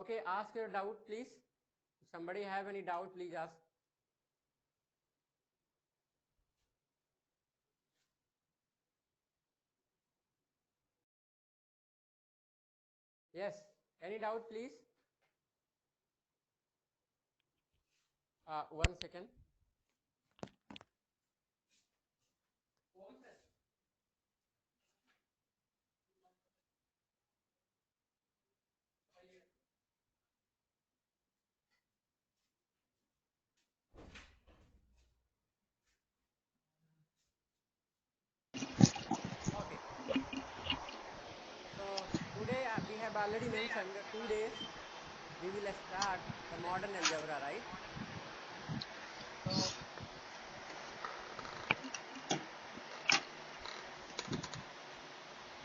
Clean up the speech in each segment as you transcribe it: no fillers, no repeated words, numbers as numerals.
Okay, ask your doubt, please. If somebody have any doubt, please ask. Yes, any doubt, please? 1 second. Okay. So today we have already mentioned 2 days we will start the modern algebra, right?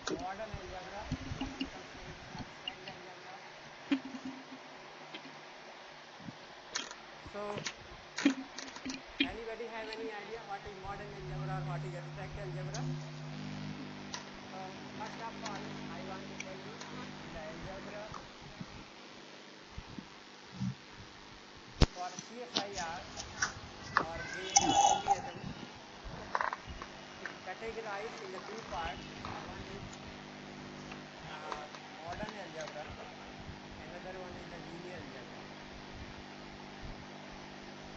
So modern algebra, some people say it's abstract algebra. So anybody have any idea what is modern algebra or what is abstract algebra? So first of all, I want to tell you in the algebra for CSIR or based on Judaism, it's categorized in the 2 parts. The one is modern algebra, another one is the linear algebra,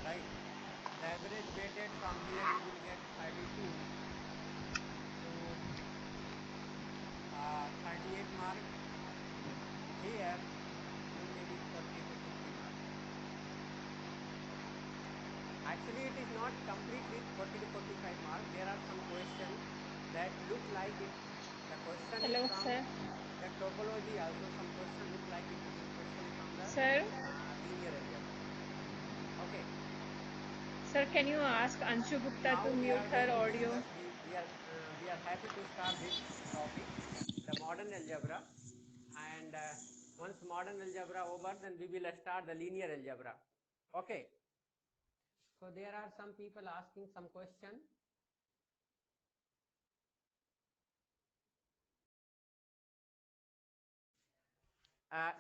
right? The average weighted from here you will get 32 to 38 marks. Here you may be 40 to 50 marks. Actually it is not completely 40 to 45 marks. There are some questions that look like it. The question is from the topology also. Some question look like it is question from the linear algebra. Okay. Sir, can you ask Anshu Gupta Now to mute her audio? We are happy to start this topic, the modern algebra, and once modern algebra over, then we will start the linear algebra. Okay. So there are some people asking some question.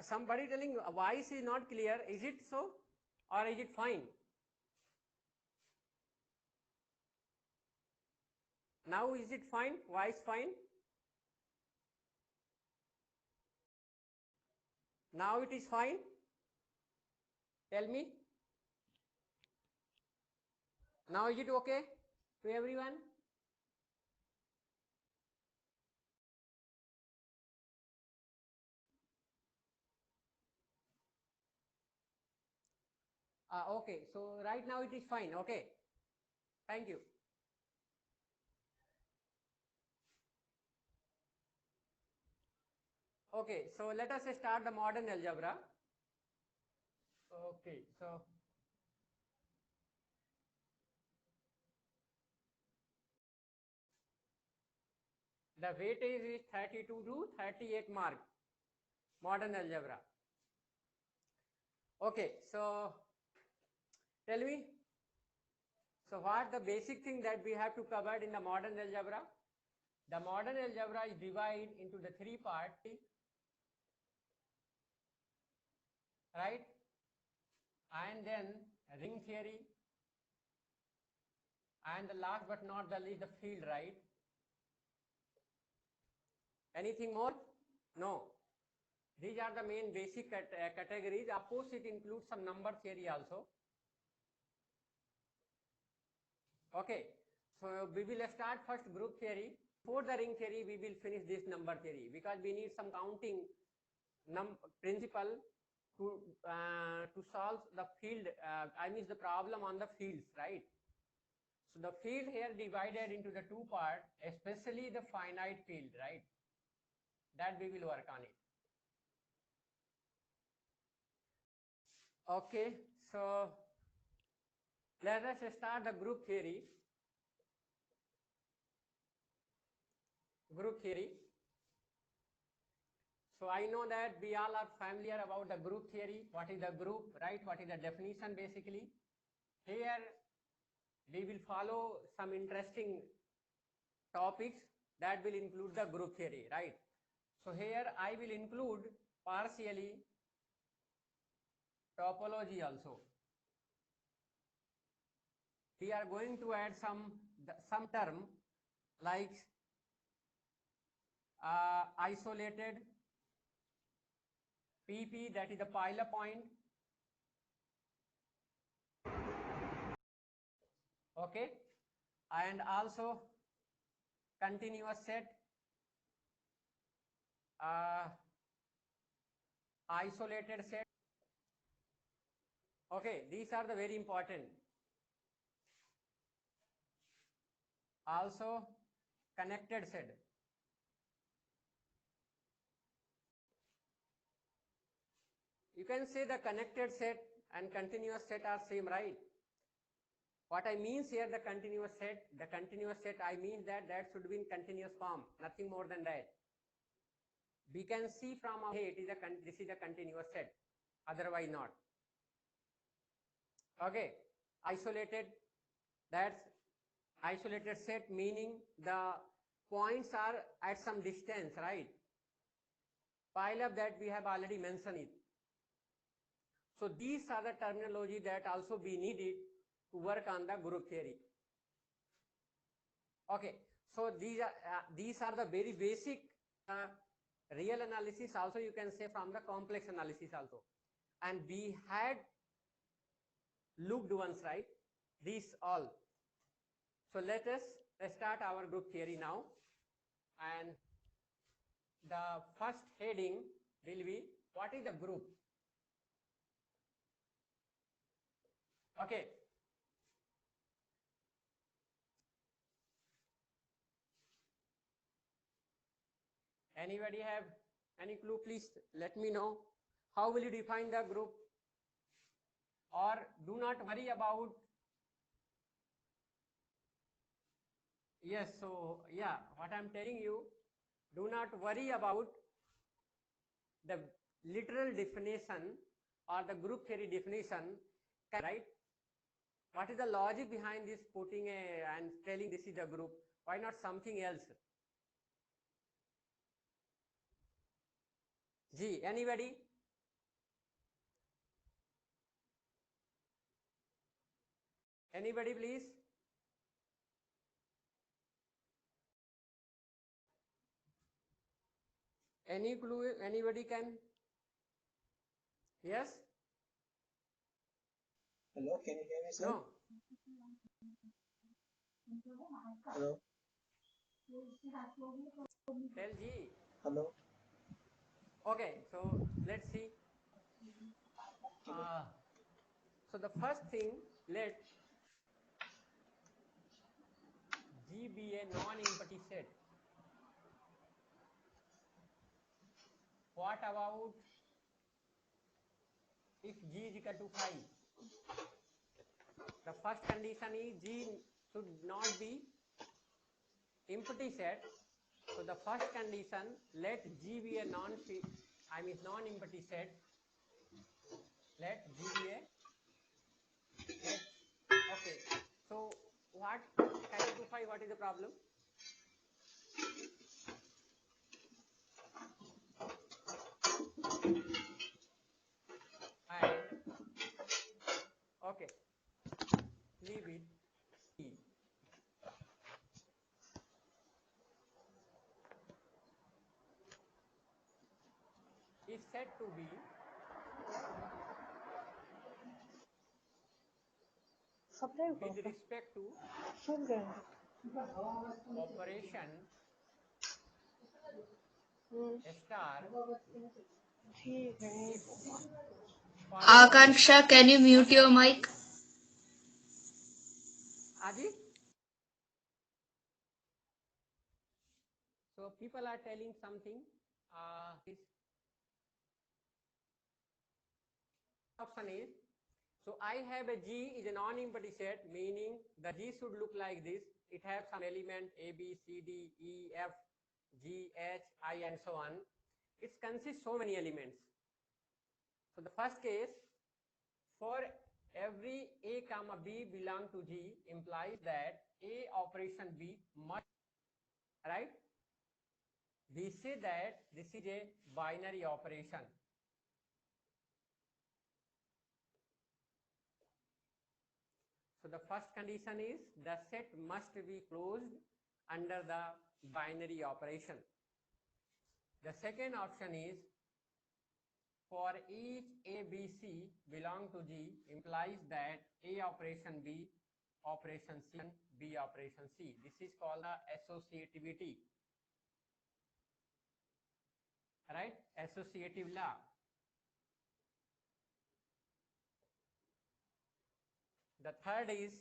Somebody telling voice is not clear. Is it so or is it fine? Now is it fine? Voice fine? Now it is fine? Tell me. Now is it okay to everyone? Okay, so right now it is fine. Okay, thank you. Okay, so let us start the modern algebra. Okay, so the weightage is 32 to 38 mark, modern algebra. Okay, so tell me, so what the basic thing that we have to cover in the modern algebra? The modern algebra is divided into the 3 parts, right? And then ring theory, and the last but not the least, the field, right? Anything more? No. These are the main basic categories. Of course, it includes some number theory also. Okay, so we will start first group theory. For the ring theory, we will finish this number theory because we need some counting principle to solve the field. I mean the problem on the fields, right? So the field here divided into the 2 parts, especially the finite field, right? That we will work on it. Okay, so let us start the group theory. Group theory. So I know that we all are familiar about the group theory. What is the group, right? What is the definition basically? Here we will follow some interesting topics that will include the group theory, right? So here I will include partially topology also. We are going to add some term like isolated PP, that is the pilot point. Okay, and also continuous set, isolated set. Okay, these are the very important. Also connected set. You can say the connected set and continuous set are same, right? What I means here, the continuous set, I mean that should be in continuous form, nothing more than that. We can see from our hey, this is a continuous set, otherwise not. Okay, isolated, that's isolated set, meaning the points are at some distance, right? Pile up, that we have already mentioned it. So these are the terminology that also be needed to work on the group theory. Okay, so these are the very basic real analysis, also you can say from the complex analysis also. And we had looked once, right? These all. So let us start our group theory now. And the first heading will be, what is the group? Okay. Anybody have any clue? Please let me know. How will you define the group? Or do not worry about. Yes, so yeah, what I'm telling you, do not worry about the literal definition or the group theory definition, right? What is the logic behind this putting and telling this is a group? Why not something else? G, anybody? Anybody, please? Any clue? Anybody can? Yes? Hello, can you hear me, sir? No. Hello. Tell G. Hello. Okay, so let's see. So the first thing, let G be a non-empty set. What about if G is equal to 5? The first condition is G should not be empty set. So the first condition, let G be a non-empty set. Let G be a set. Okay. So what 5 to 5? What is the problem? And okay, leave it. E. Is said to be with respect to operation star. Akansha, can you mute your mic? Adi? So people are telling something. This option is, so I have a G is a non-empty set, meaning the G should look like this. It has some element A, B, C, D, E, F, G, H, I, and so on. It consists so many elements. So the first case, for every A comma B belong to G implies that A operation B must, right? We say that this is a binary operation. the first condition is the set must be closed under the binary operation. The second option is for each A, B, C belong to G implies that A operation B, operation C, and B operation C. This is called the associativity. Right? Associative law. The third is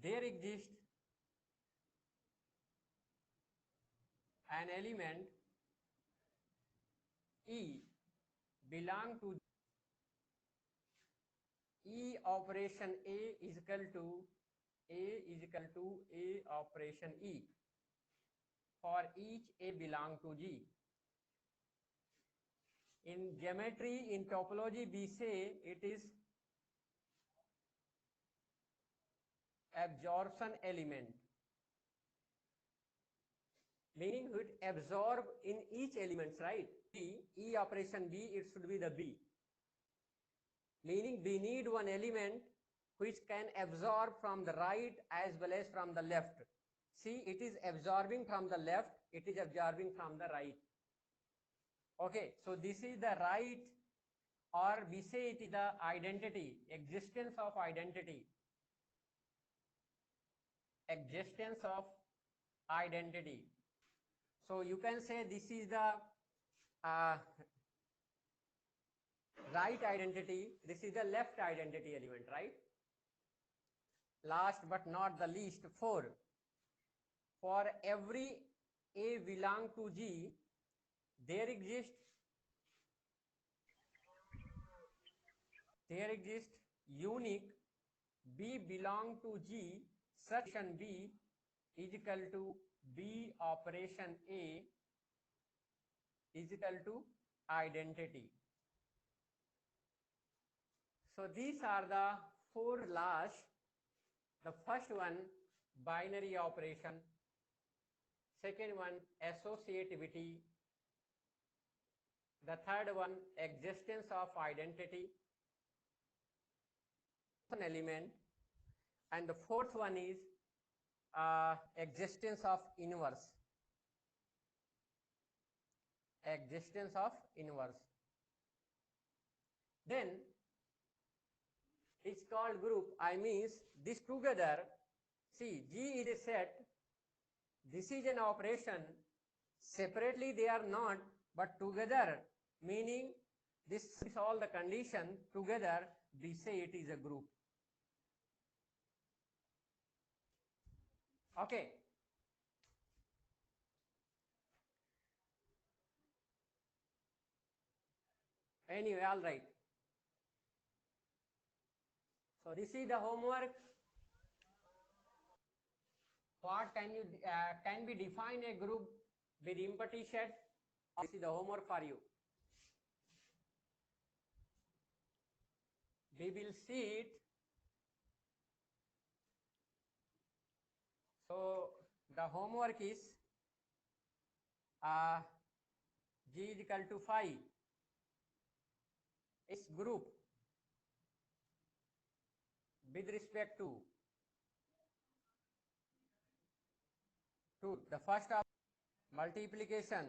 there exists an element E belong to E operation A is equal to A operation E for each A belong to G. In geometry, in topology, we say it is absorption element, meaning it absorb in each element, right? E operation B, it should be the B, meaning we need one element which can absorb from the right as well as from the left. See, it is absorbing from the left, it is absorbing from the right. Okay, so this is the right, or we say it is the identity, existence of identity. Existence of identity. So you can say this is the right identity, this is the left identity element, right? Last but not the least, 4. For every A belong to G, there exists unique B belong to G such an B is equal to B operation A is equal to identity. So these are the 4 laws. The first one, binary operation. Second one, associativity. The third one, existence of identity, an element. And the fourth one is existence of inverse. Existence of inverse. Then it's called group. I means this together. See, G is a set. This is an operation. Separately they are not, but together, meaning this is all the condition together, we say it is a group. Okay. Anyway, all right. So this is the homework. What can we define a group with empty set? This is the homework for you. We will see it. So the homework is G is equal to 5. Its group with respect to the first of multiplication,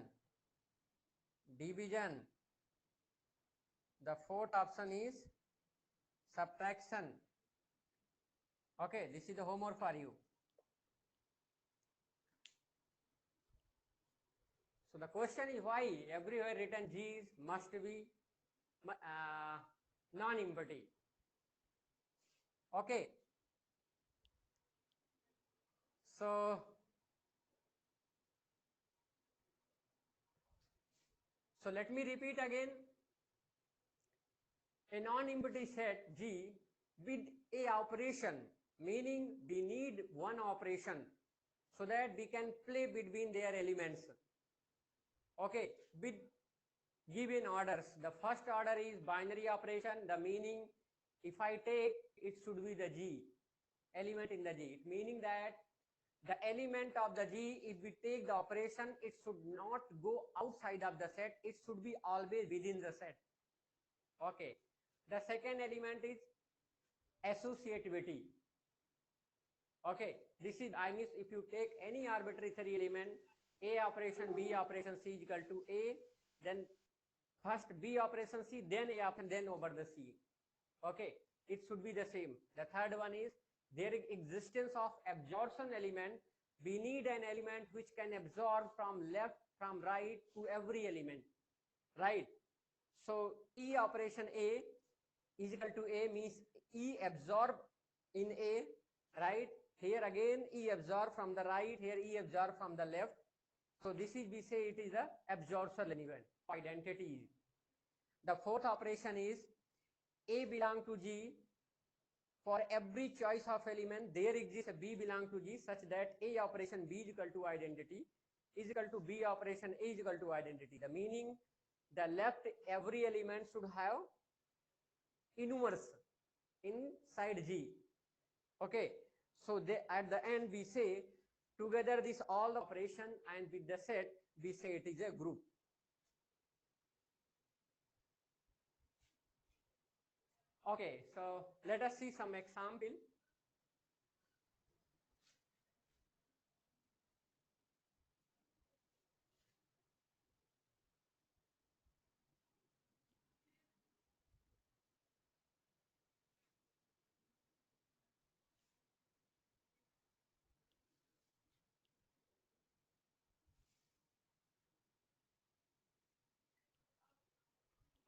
division. The fourth option is subtraction. Okay, this is the homework for you. So the question is why everywhere written G's must be non-empty. Okay. So let me repeat again. A non-empty set G with a operation, meaning we need one operation so that we can play between their elements. Okay, with given orders. The first order is binary operation. The meaning, if I take, it should be the G, element in the G. Meaning that the element of the G, if we take the operation, it should not go outside of the set. It should be always within the set. Okay. The second element is associativity. Okay, this is, I mean, if you take any arbitrary three element, A operation, B operation, C is equal to A, then first B operation C, then A operation, then over the C. Okay, it should be the same. The third one is there is existence of absorption element. We need an element which can absorb from left, from right to every element, right? So E operation A is equal to A means E absorb in A, right? Here again E absorb from the right, here E absorb from the left. So this is, we say it is a absorption element, identity. The fourth operation is A belong to G. For every choice of element, there exists a B belong to G such that A operation B is equal to identity is equal to B operation A is equal to identity. The meaning, the left every element should have inverse inside G. Okay, so they, at the end we say together this all operation and with the set we say it is a group. Okay, so let us see some example.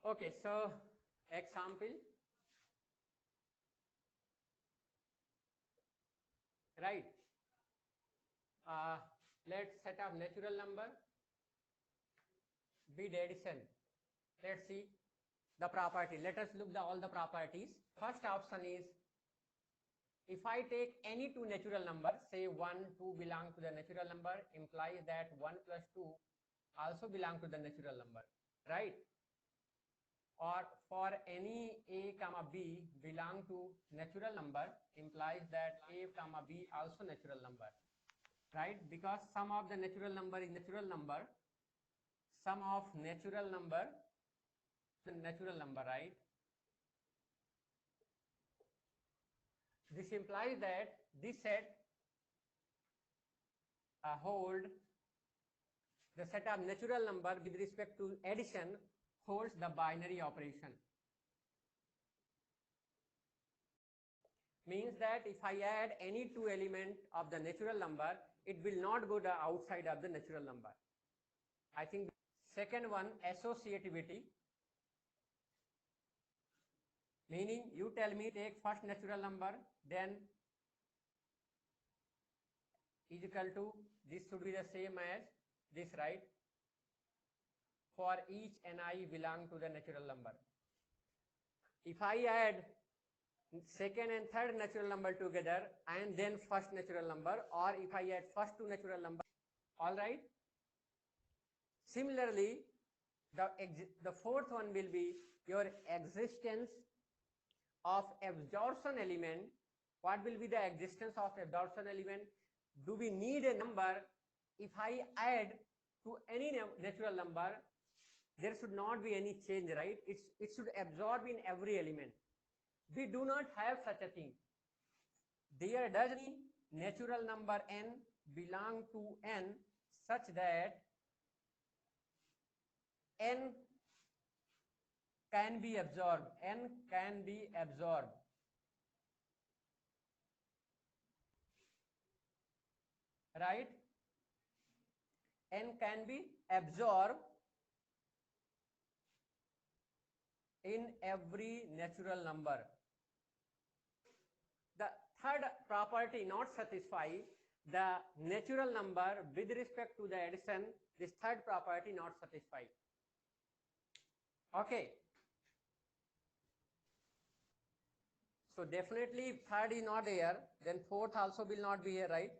Okay, so example, right? Let's set up natural number, bid addition. Let's see the property. Let us look all the properties. First option is, if I take any two natural numbers, say 1, 2 belong to the natural number, implies that 1 plus 2 also belong to the natural number, right? Or for any A comma B belong to natural number, implies that A comma B also natural number, right? Because sum of the natural number is natural number, sum of natural number, right? This implies that this set hold the set of natural number with respect to addition holds the binary operation. Means that if I add any two element of the natural number, it will not go the outside of the natural number. I think second one, associativity, meaning you tell me take first natural number, then is equal to, this should be the same as this, right? For each ni belong to the natural number. If I add second and third natural number together and then first natural number, or if I add first two natural number, all right? Similarly, the fourth one will be your existence of absorption element. What will be the existence of absorption element? Do we need a number? If I add to any natural number, there should not be any change, right? It should absorb in every element. We do not have such a thing. There does any natural number n belong to n such that n can be absorbed. N can be absorbed. Right? N can be absorbed in every natural number. The third property not satisfy the natural number with respect to the addition. This third property not satisfy. Okay. So definitely if third is not there, then fourth also will not be here, right?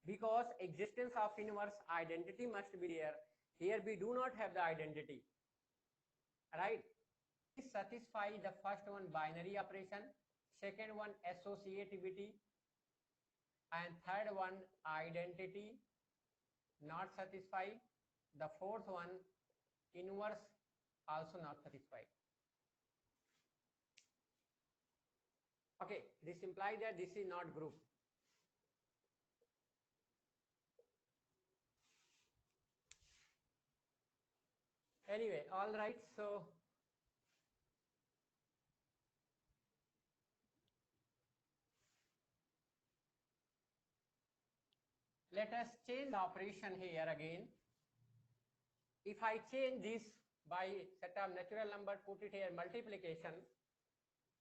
Because existence of inverse identity must be there. Here we do not have the identity, right? Satisfy the first one, binary operation, second one, associativity, and third one, identity, not satisfy. The fourth one, inverse, also not satisfied. Okay, this implies that this is not group. Anyway, all right, so let us change the operation here again. If I change this by set of natural number, put it here multiplication,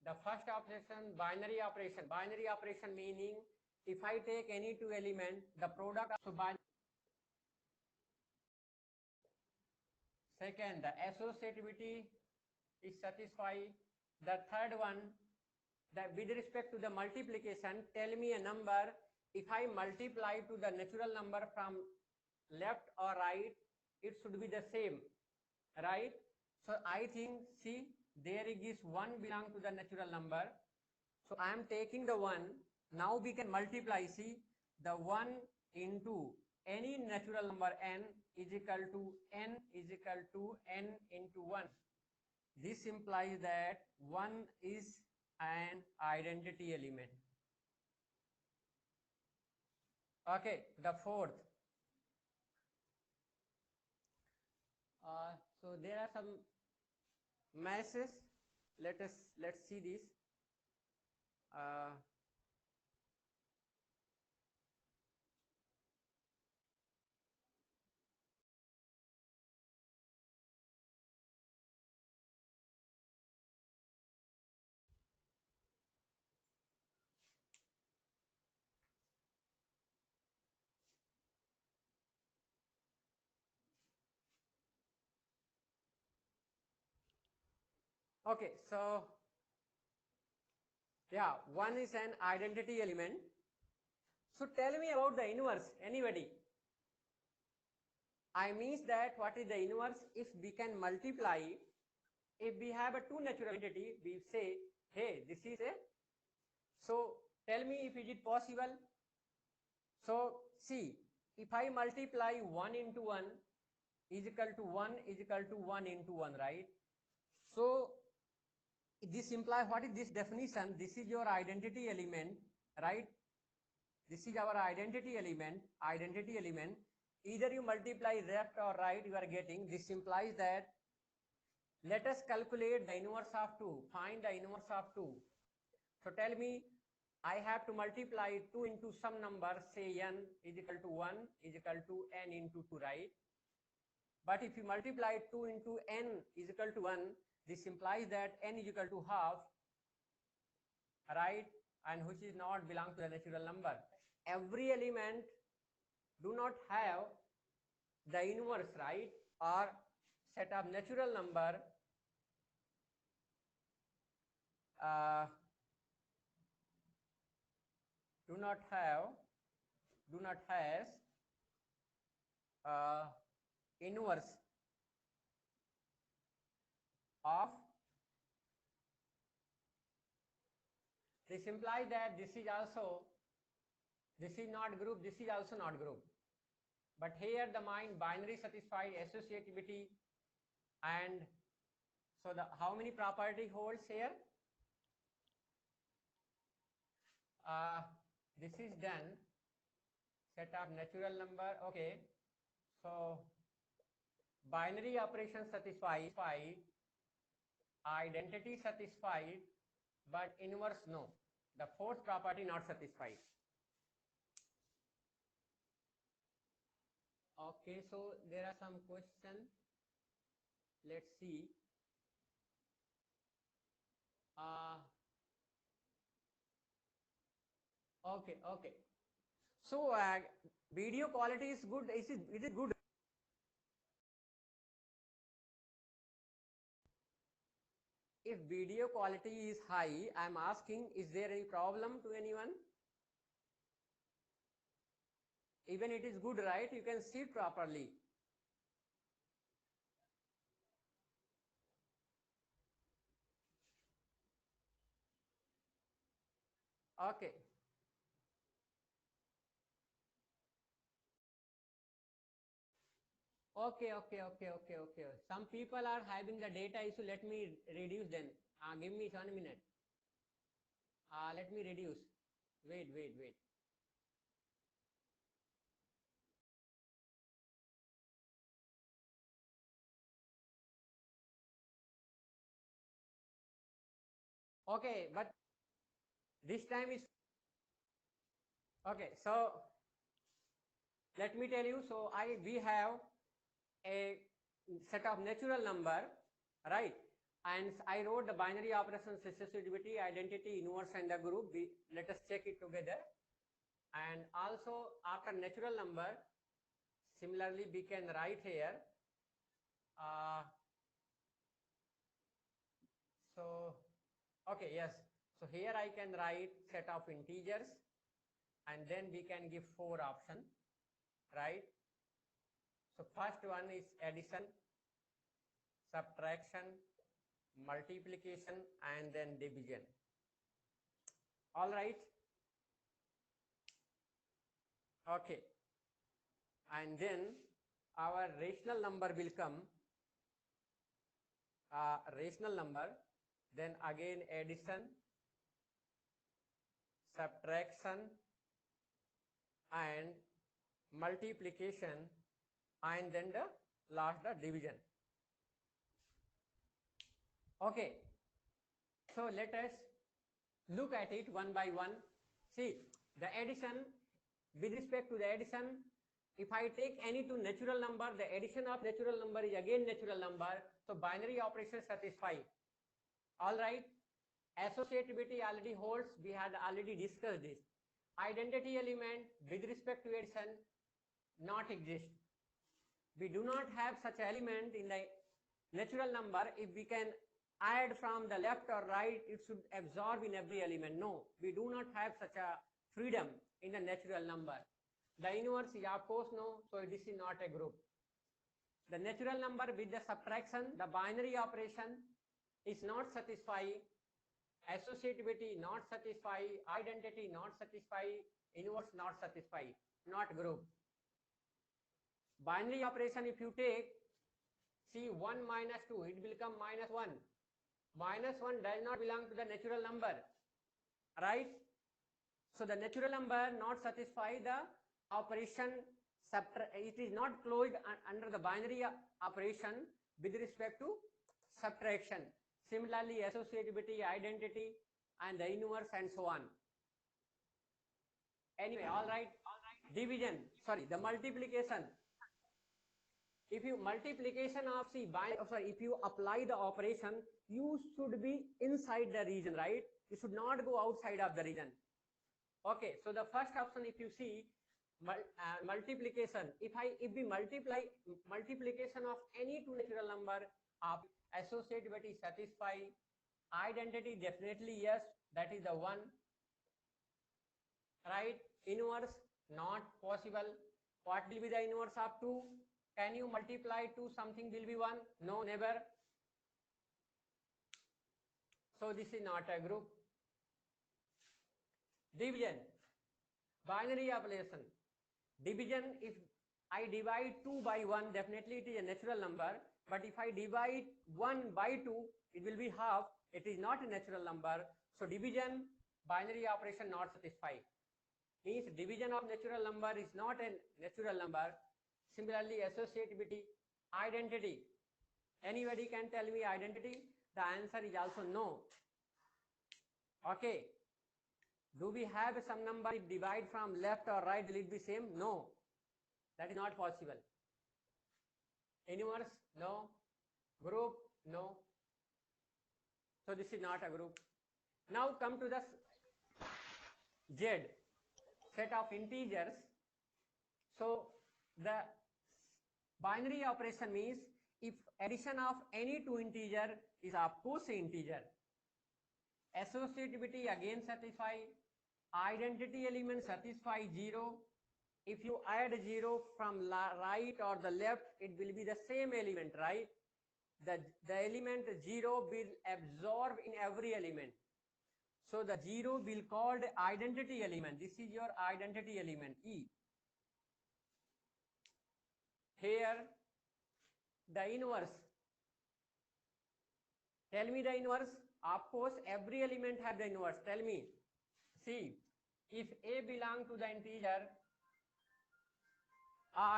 the first operation binary operation. Binary operation meaning if I take any two element, the product of binary. Second, the associativity is satisfied. The third one, that with respect to the multiplication, tell me a number. If I multiply to the natural number from left or right, it should be the same, right? So I think, see, there is one belong to the natural number. So I am taking the one. Now we can multiply, see, the 1 into any natural number n is equal to n into 1. This implies that 1 is an identity element. Okay, the fourth. So there are some masses. Let's see this. Okay, so yeah, 1 is an identity element. So tell me about the inverse, anybody? I means that what is the inverse? If we can multiply, if we have a two natural entity, we say, hey, this is a, so tell me if it is possible. So see, if I multiply 1 into 1 is equal to 1 is equal to 1 into 1, right? So this implies, what is this definition? This is your identity element, right? This is our identity element. Either you multiply left or right, you are getting. This implies that, let us calculate the inverse of 2. Find the inverse of 2. So tell me, I have to multiply 2 into some number, say n is equal to 1 is equal to n into 2, right? But if you multiply 2 into n is equal to 1, this implies that n is equal to half, right? And which is not belong to the natural number. Every element do not have the inverse, right? Or set of natural number do not has inverse of. This implies that this is not group, this is also not group. But here the mind binary satisfied associativity, and so the how many property holds here? This is done. Set of natural number. Okay. So binary operation satisfied, identity satisfied, but inverse no. The fourth property not satisfied. Okay, so there are some questions. Let's see. Okay. So video quality is good. Is it good? If video quality is high, I am asking, is there any problem to anyone? Even it is good, right? You can see it properly. Okay. Okay. Some people are having the data issue. Let me reduce them. Give me 1 minute. Let me reduce. Wait. Okay, but this time is okay. So let me tell you. So we have a set of natural number, right? And I wrote the binary operation, successivity, identity, inverse, and the group. Let us check it together. And also after natural number, similarly we can write here. So okay, yes. So here I can write set of integers, and then we can give 4 options, right? So first one is addition, subtraction, multiplication, and then division. All right. Okay. And then our rational number will come. Rational number, then again addition, subtraction, and multiplication, and then the last the division. Okay. So let us look at it one by one. See, the addition, with respect to the addition, if I take any two natural number, the addition of natural number is again natural number. So binary operations satisfy. All right. Associativity already holds. We had already discussed this. Identity element with respect to addition not exist. We do not have such element in the natural number. If we can add from the left or right, it should absorb in every element. No, we do not have such a freedom in the natural number. The inverse, yeah, of course, no. So this is not a group. The natural number with the subtraction, the binary operation is not satisfy. Associativity not satisfy. Identity not satisfy. Inverse not satisfy. Not group. Binary operation, if you take, see 1 minus 2, it will become minus 1. Minus 1 does not belong to the natural number, right? So the natural number not satisfy the operation, it is not closed under the binary operation with respect to subtraction. Similarly, associativity, identity, and the inverse, and so on. Anyway, all right. Division, sorry, the multiplication. If you multiplication of if you apply the operation, you should be inside the region, right? You should not go outside of the region. Okay, so the first option, if you see multiplication, if we multiply multiplication of any two natural number, associativity satisfy, identity definitely yes, that is the one, right? Inverse not possible. What will be the inverse of 2? Can you multiply 2, something will be 1? No, never. So this is not a group. Division, binary operation. Division, if I divide 2 by 1, definitely it is a natural number. But if I divide 1 by 2, it will be half. It is not a natural number. So division, binary operation not satisfied. Means division of natural number is not a natural number. Similarly, associativity, identity. Anybody can tell me identity? The answer is also no. Okay. Do we have some number if divide from left or right, will it be same? No. That is not possible. Inverse? No. Group? No. So this is not a group. Now come to the Z, set of integers. So the binary operation means if addition of any two integer is of course integer. Associativity again satisfy. Identity element satisfy 0. If you add 0 from right or the left, it will be the same element, right? The element 0 will absorb in every element. So the 0 will called identity element. This is your identity element, E. Here, the inverse. Tell me the inverse. Of course, every element has the inverse. Tell me, See, if a belong to the integer,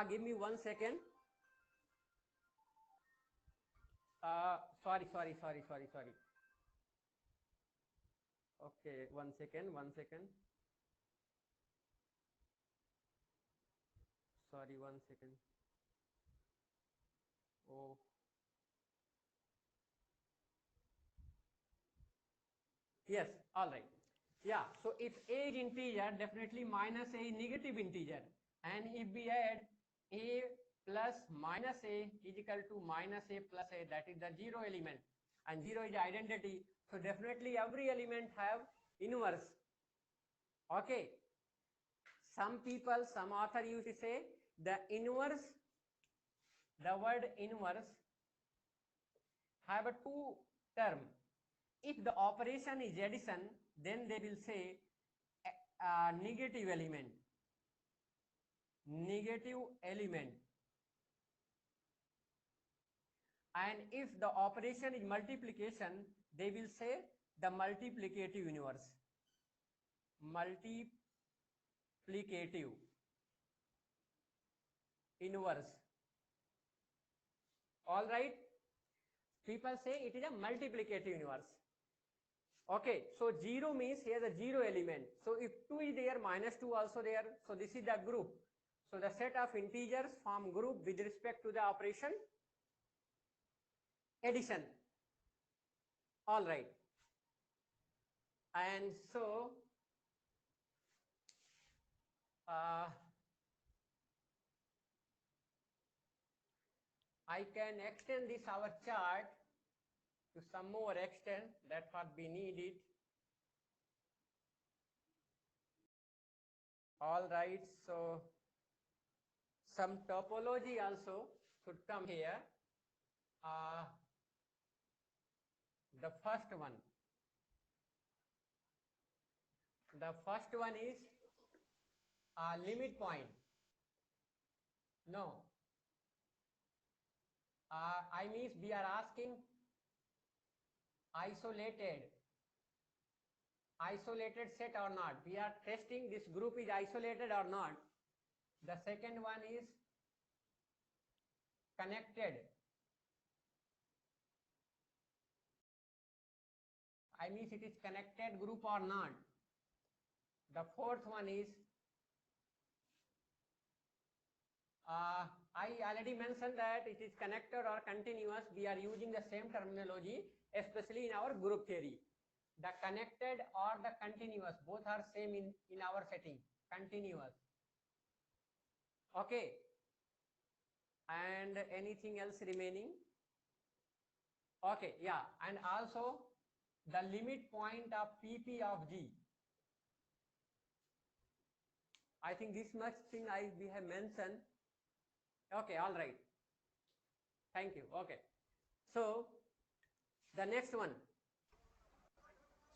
give me 1 second. Sorry. Okay, 1 second. Sorry, 1 second. Oh. Yes, all right. Yeah, so if a is integer, definitely minus a is negative integer. And if we add a plus minus a is equal to minus a plus a, that is the zero element. And zero is identity. So definitely every element have inverse. Okay. Some people, some author used to say the inverse, the word inverse have a two term. If the operation is addition, then they will say negative element. And if the operation is multiplication, they will say the multiplicative inverse. Multiplicative inverse. All right. People say it is a multiplicative inverse. Okay, so 0 means here the 0 element. So if 2 is there, minus 2 also there. So this is the group. So the set of integers form group with respect to the operation addition. All right. And so I can extend this our chart to some more extent. That's what we needed. All right, so some topology also should come here. The first one is limit point. No, I mean we are asking isolated set or not. We are testing this group is isolated or not. The second one is connected. I mean it is connected group or not. The fourth one is I already mentioned that it is connected or continuous. We are using the same terminology, especially in our group theory. The connected or the continuous, both are same in our setting, continuous. Okay. And anything else remaining? Okay, yeah. And also the limit point of PP of G. I think this much thing we have mentioned. Okay, all right. Thank you. Okay. So the next one.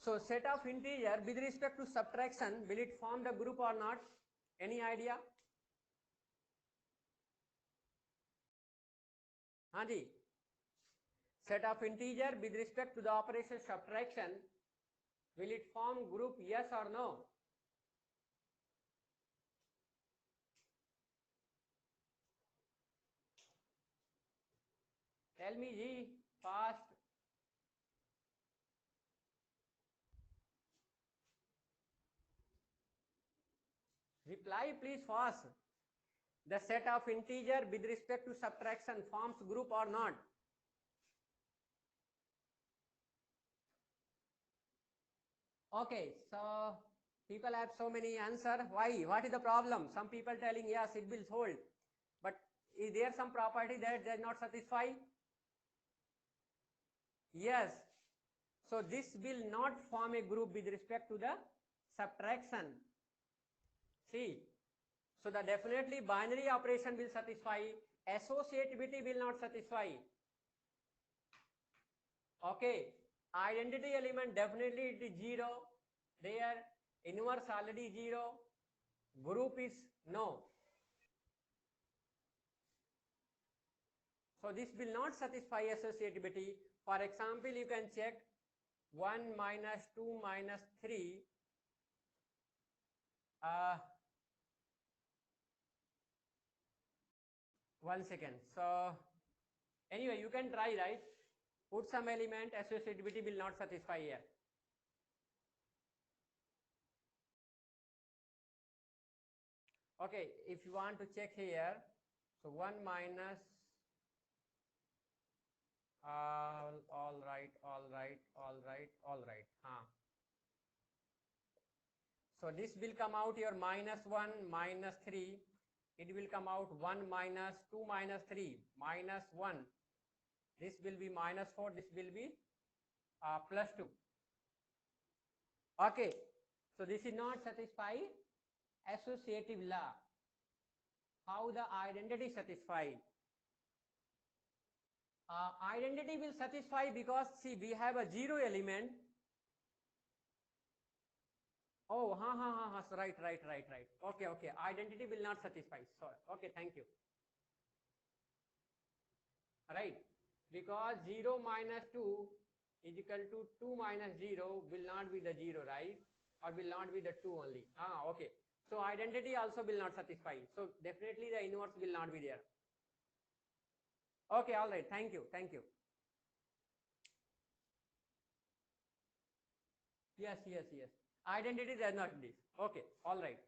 So set of integer with respect to subtraction, will it form the group or not? Any idea? Hanji. Set of integer with respect to the operation subtraction, will it form group, yes or no? Tell me, G, fast. Reply please fast. The set of integer with respect to subtraction forms group or not? Okay, so people have so many answers. Why? What is the problem? Some people telling yes, it will hold. But is there some property that does not satisfy? Yes. So this will not form a group with respect to the subtraction. See. So the definitely binary operation will satisfy. Associativity will not satisfy. Okay. Identity element definitely it is 0. There. Inverse already 0. Group is no. So this will not satisfy associativity. For example, you can check 1 minus 2 minus 3 Uh, 1 second. So anyway, you can try, right? Put some element, associativity will not satisfy here. Okay, if you want to check here, so 1 minus, all right. So this will come out your -1 -3. It will come out 1 minus 2 minus 3 minus 1. This will be -4. This will be +2. Okay. So this is not satisfy associative law. How the identity satisfy? Identity will satisfy because see we have a 0 element. Oh, right. Okay. Identity will not satisfy. Sorry. Okay, thank you. Right. Because 0 minus 2 is equal to 2 minus 0 will not be the 0, right? Or will not be the 2 only. Okay. So identity also will not satisfy. So definitely the inverse will not be there. Okay, all right. Thank you. Yes. Identity does not this. Okay, all right.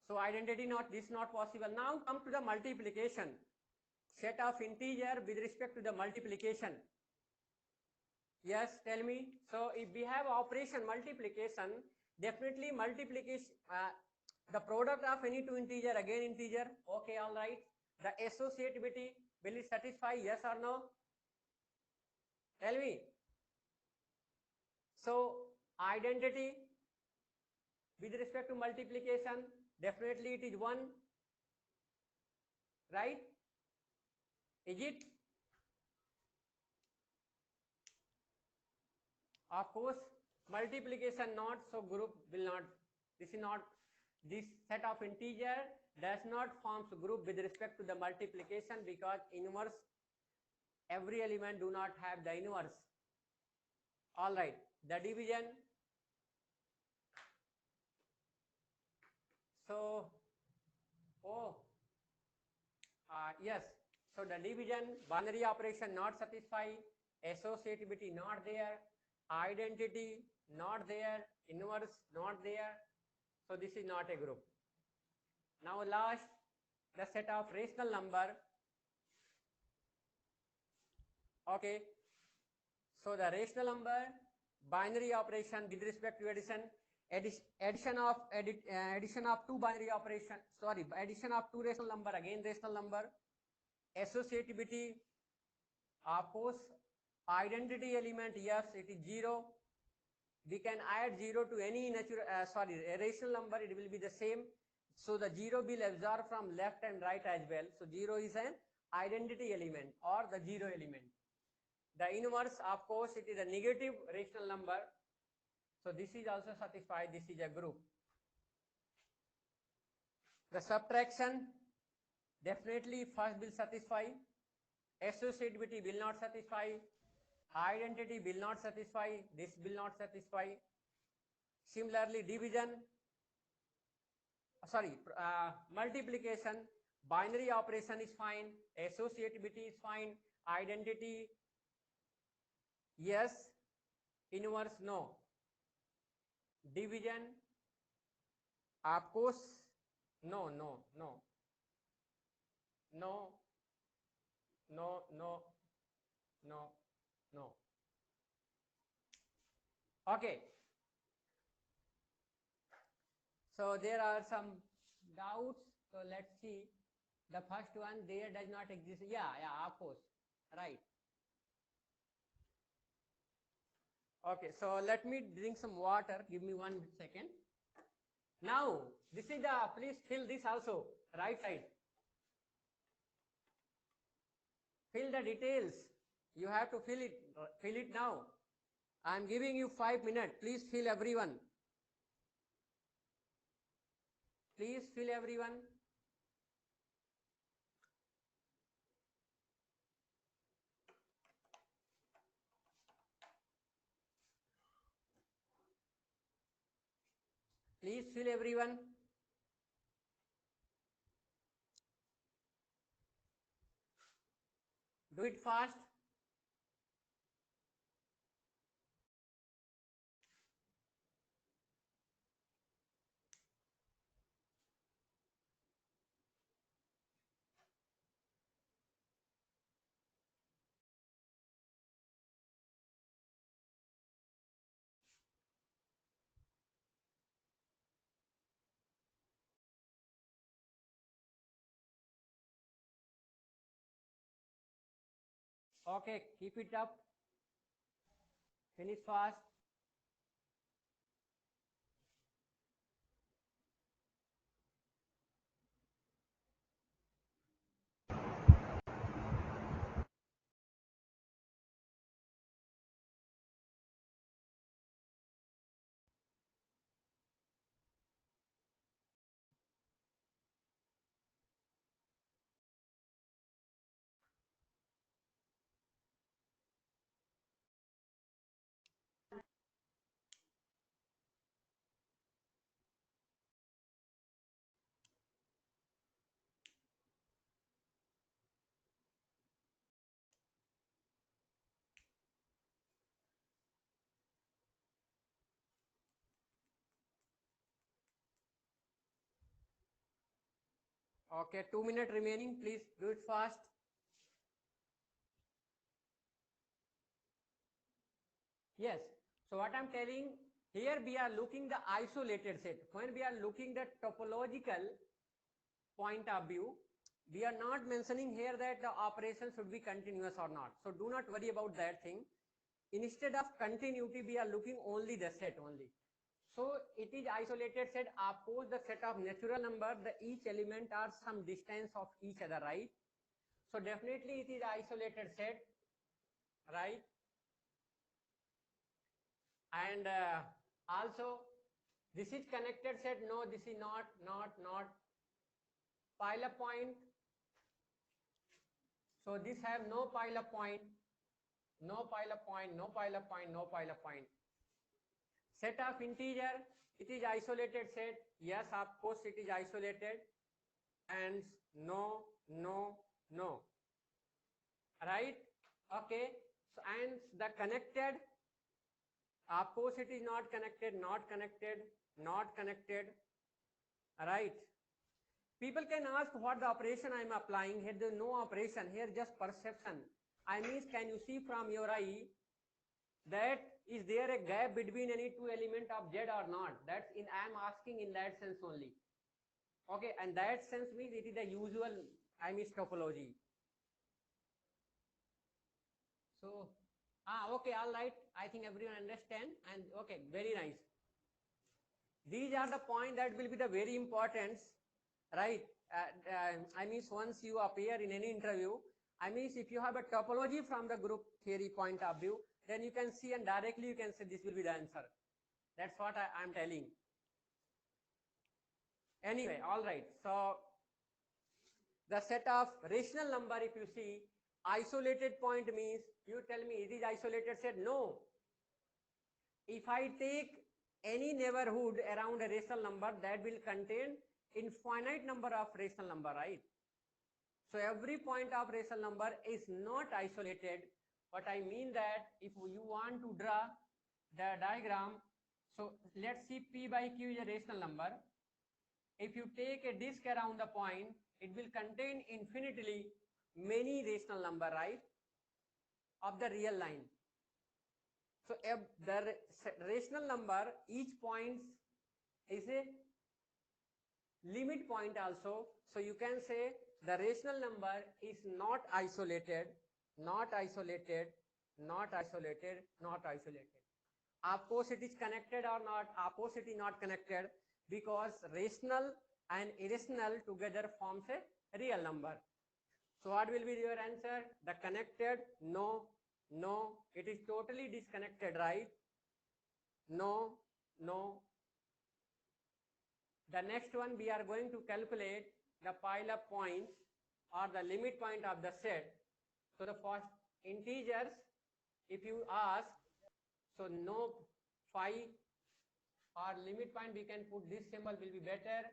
So identity not this not possible. Now come to the multiplication. Set of integer with respect to the multiplication. Yes, tell me. So if we have operation multiplication, definitely multiplication, the product of any two integer, again integer. Okay, all right. The associativity, will it satisfy? Yes or no? Tell me. So identity with respect to multiplication, definitely it is 1, right? Is it? Of course, multiplication not, so group will not. This is not, this set of integer does not forms group with respect to the multiplication because inverse, every element do not have the inverse. All right, the division. So, yes. So the division, binary operation not satisfy, associativity not there, identity not there, inverse not there. So this is not a group. Now last, the set of rational number. Okay. So the rational number, binary operation with respect to addition, addition of two binary operation, addition of two rational number, again rational number, associativity, of course, identity element, yes, it is 0. We can add 0 to any a rational number, it will be the same. So the 0 will absorb from left and right as well. So 0 is an identity element or the 0 element. The inverse, of course, it is a negative rational number. So this is also satisfied. This is a group. The subtraction, definitely first will satisfy. Associativity will not satisfy. Identity will not satisfy. This will not satisfy. Similarly, division, multiplication, binary operation is fine. Associativity is fine. Identity, yes. Inverse, no. Division, of course, no. Okay. So there are some doubts. So let's see. The first one, there does not exist. Yeah, of course. Right. Okay, so let me drink some water. Give me 1 second. Now, this is the, please fill this also, right side. Fill the details. You have to fill it now. I am giving you 5 minutes. Please fill everyone. Please fill everyone. Please fill everyone. Do it fast. Okay, keep it up. Finish fast. Okay, 2 minutes remaining. Please do it fast. Yes. So what I'm telling here, we are looking the isolated set. When we are looking the topological point of view, we are not mentioning here that the operation should be continuous or not. So do not worry about that thing. Instead of continuity, we are looking only the set only. So it is isolated set. Suppose the set of natural number, the each element are some distance of each other, right? So definitely it is isolated set, right? And also this is connected set. No, this is not. Pile-up point. So this have no pile-up point, no pile-up point, no pile-up point, no pile-up point. Set of integer, it is isolated set. Yes, of course it is isolated. And no, right? Okay. So and the connected, of course it is not connected, not connected, right? People can ask what the operation I am applying. Here there is no operation, here just perception. I mean, can you see from your eye that is there a gap between any two element of Z or not? That's in I am asking in that sense only. Okay, and that sense means it is the usual I mean topology. So okay, all right. I think everyone understand, and okay, very nice. These are the points that will be the very important, right? I mean, once you appear in any interview, I mean, if you have a topology from the group theory point of view, then you can see and directly you can say this will be the answer. That's what I'm telling. Anyway, all right. So the set of rational number, if you see, isolated point means you tell me it is isolated set. No. If I take any neighborhood around a rational number, that will contain infinite number of rational number, right? So every point of rational number is not isolated. But I mean that if you want to draw the diagram, so let's see P by Q is a rational number. If you take a disk around the point, it will contain infinitely many rational number, right, of the real line. So if the rational number, each point is a limit point also. So you can say the rational number is not isolated. Of course it is connected or not, of course it is not connected, because rational and irrational together forms a real number. So what will be your answer? The connected, no, it is totally disconnected, right? No. The next one, we are going to calculate the pile-up points or the limit point of the set. So the first integers, if you ask, so no phi or limit point we can put this symbol will be better.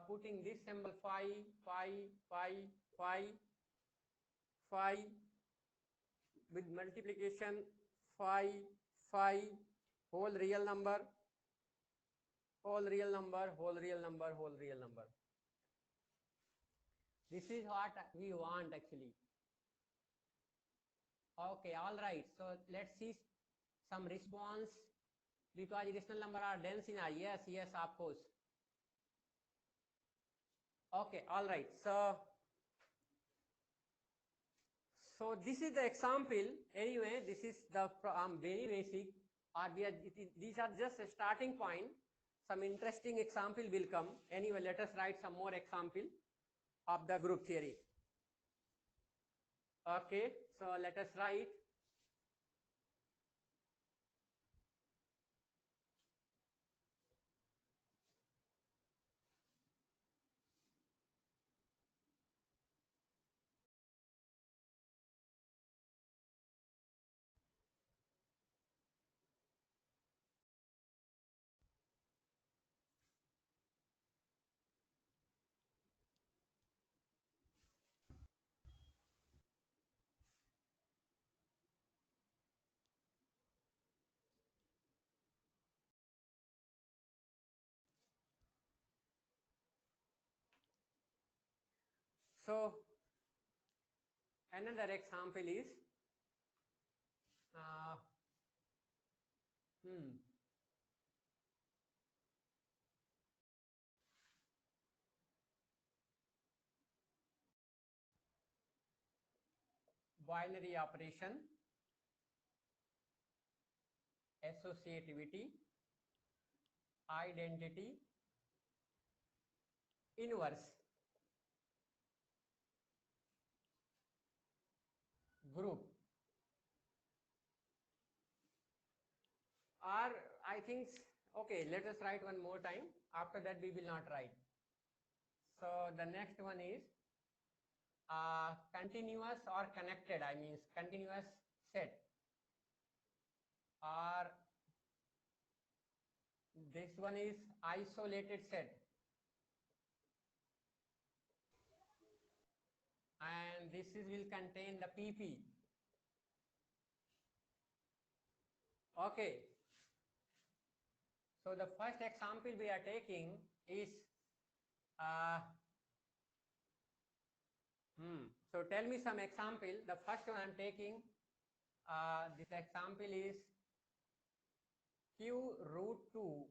Putting this symbol phi, phi, phi, phi, phi with multiplication phi, phi, whole real number, whole real number, whole real number, whole real number. This is what we want actually. Okay, all right. So let's see some response because irrational number are dense in R. Yes, yes, of course. Okay, all right. So this is the example. Anyway, this is the very basic. Or these are just a starting point. Some interesting example will come. Anyway, let us write some more example of the group theory. Okay, so let us write. So another example is binary operation, associativity, identity, inverse, group. Or I think, okay, let us write one more time. After that we will not write. So the next one is continuous or connected, I mean continuous set, or this one is isolated set, and this is will contain the PP. Okay, so the first example we are taking is so tell me some example. The first one I'm taking, this example is Q root 2.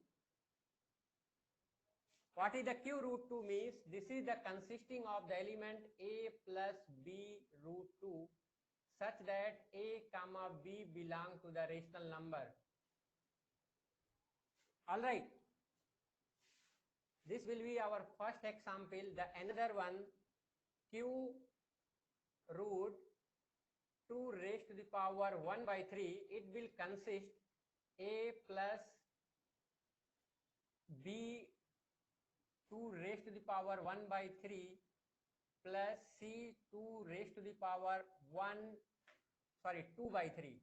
What is the Q root 2 means? This is the consisting of the element A plus B root 2 such that A comma B belong to the rational number. All right. This will be our first example. The another one, Q root 2 raised to the power 1 by 3, it will consist A plus B 2 raised to the power 1 by 3 plus C 2 raised to the power 2 by 3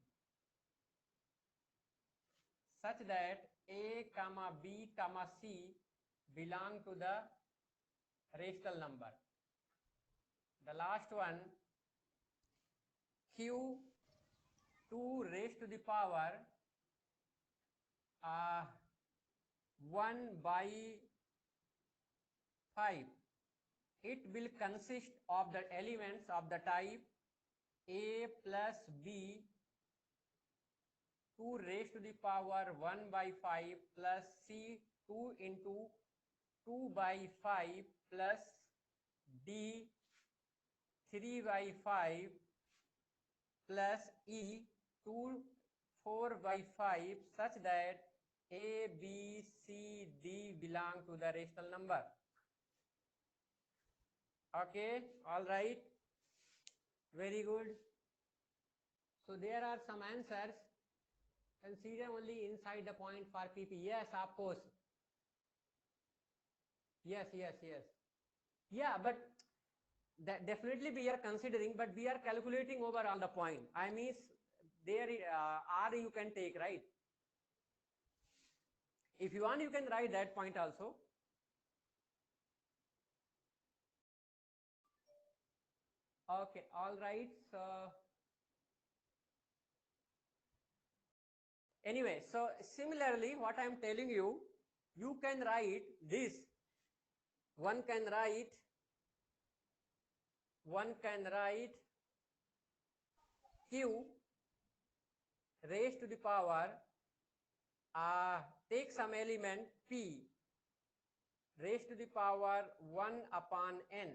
such that A comma B comma C belong to the rational number. The last one, Q 2 raised to the power 1 by 5. It will consist of the elements of the type A plus B 2 raised to the power 1 by 5 plus C 2 into 2 by 5 plus D 3 by 5 plus E 4 by 5 such that A, B, C, D belong to the rational number. Okay, all right, very good. So there are some answers. Consider only inside the point for PP. Yes, of course. Yes. Yeah, but that definitely we are considering, but we are calculating over all the point. I mean, there R you can take, right? If you want, you can write that point also. Okay, all right. So anyway, so similarly, what I am telling you, you can write this. One can write q raised to the power, take some element p raised to the power 1 upon n.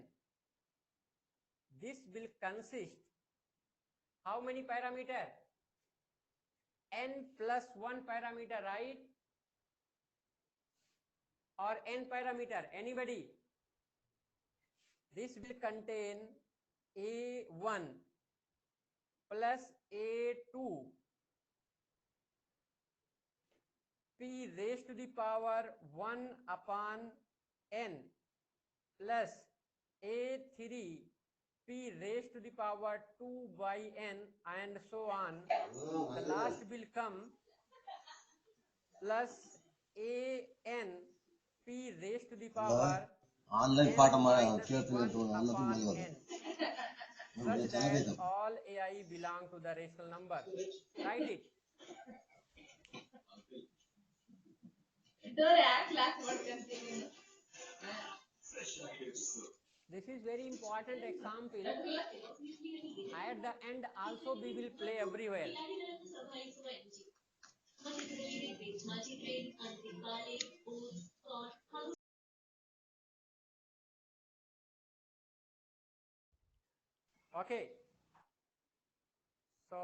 This will consist how many parameter? N plus 1 parameter, right? Or n parameter, anybody? This will contain a1 plus a2 p raised to the power 1 upon n plus a3 p raised to the power 2 by n and so on. The last will come plus an p raised to the power online n పాఠం minus 1 చేస్తున్నట్టు అన్నది upon మళ్ళీ n, such that all ai belong to the rational number. Write it. This is very important example. At the end also we will play everywhere. Okay. So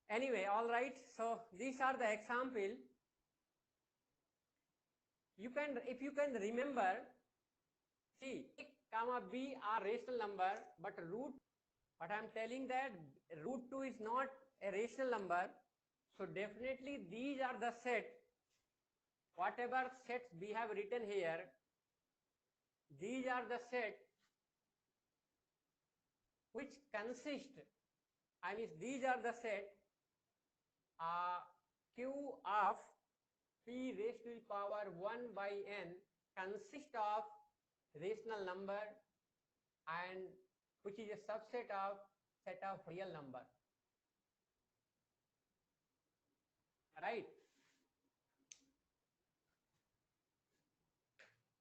anyway, all right. So these are the example. You can, if you can remember, see, a comma b are rational number, but root, but I am telling that root 2 is not a rational number. So definitely these are the set, whatever sets we have written here, these are the set which consist, I mean these are the set q of p raised to the power 1 by n consist of rational number and which is a subset of set of real number, right?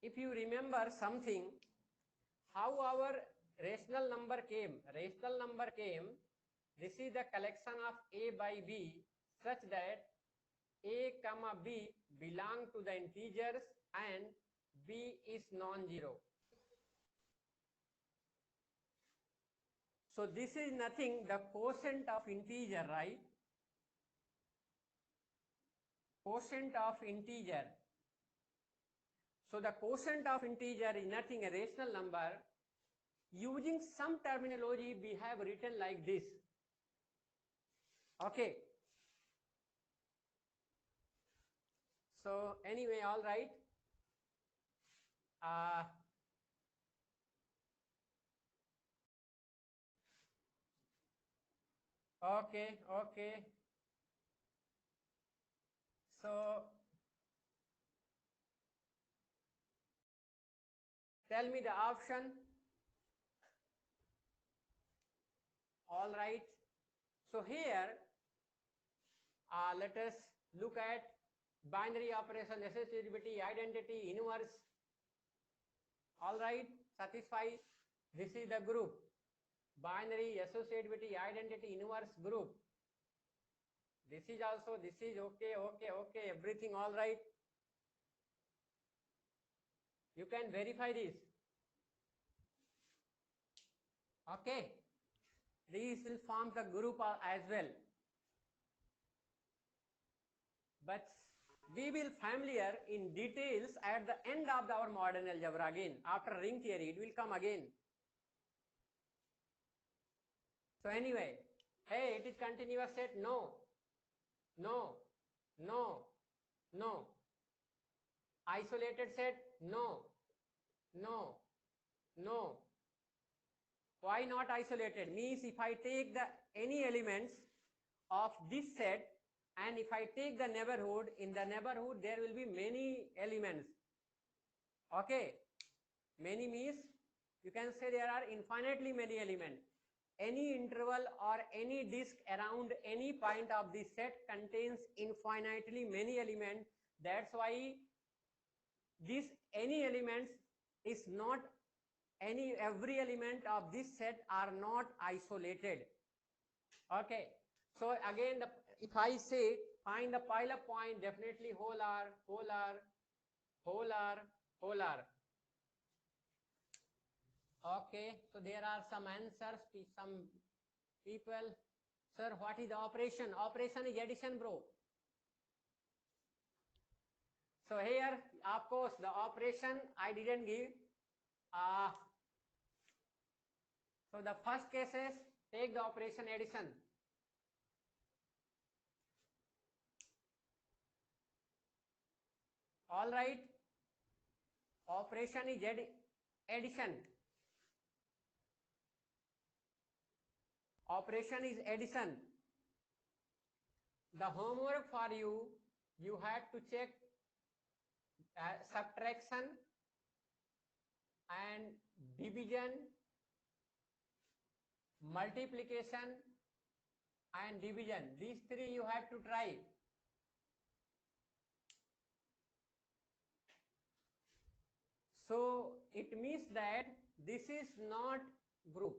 If you remember something, how our rational number came, this is the collection of a by b such that a comma b belong to the integers and b is non-zero. So this is nothing, the quotient of integer, right? Quotient of integer. So the quotient of integer is nothing, a rational number. Using some terminology we have written like this. Okay. So anyway, all right. Okay. So tell me the option. All right. So here, let us look at binary operation, associativity, identity, inverse. All right, satisfy. This is the group. Binary, associativity, identity, inverse group. This is also, this is okay, everything all right. You can verify this. Okay. These will form the group as well. But we will familiar in details at the end of our modern algebra again. After ring theory, it will come again. So anyway, hey, it is continuous set? No. Isolated set? No. No. Why not isolated? Means if I take the any elements of this set and if I take the neighborhood, in the neighborhood there will be many elements. Okay. Many means you can say there are infinitely many elements. Any interval or any disk around any point of this set contains infinitely many elements. That's why this any elements is not every element of this set are not isolated. Okay. So again, if I say find the pileup point, definitely whole R, whole R, whole R, whole R. Okay, so there are some answers. Some people, sir, what is the operation? Operation is addition, bro. So here, of course, the operation I didn't give. So the first case is take the operation addition. All right. Operation is addition. Operation is addition. The homework for you, you have to check subtraction and division, multiplication and division. These three you have to try. So it means that this is not group.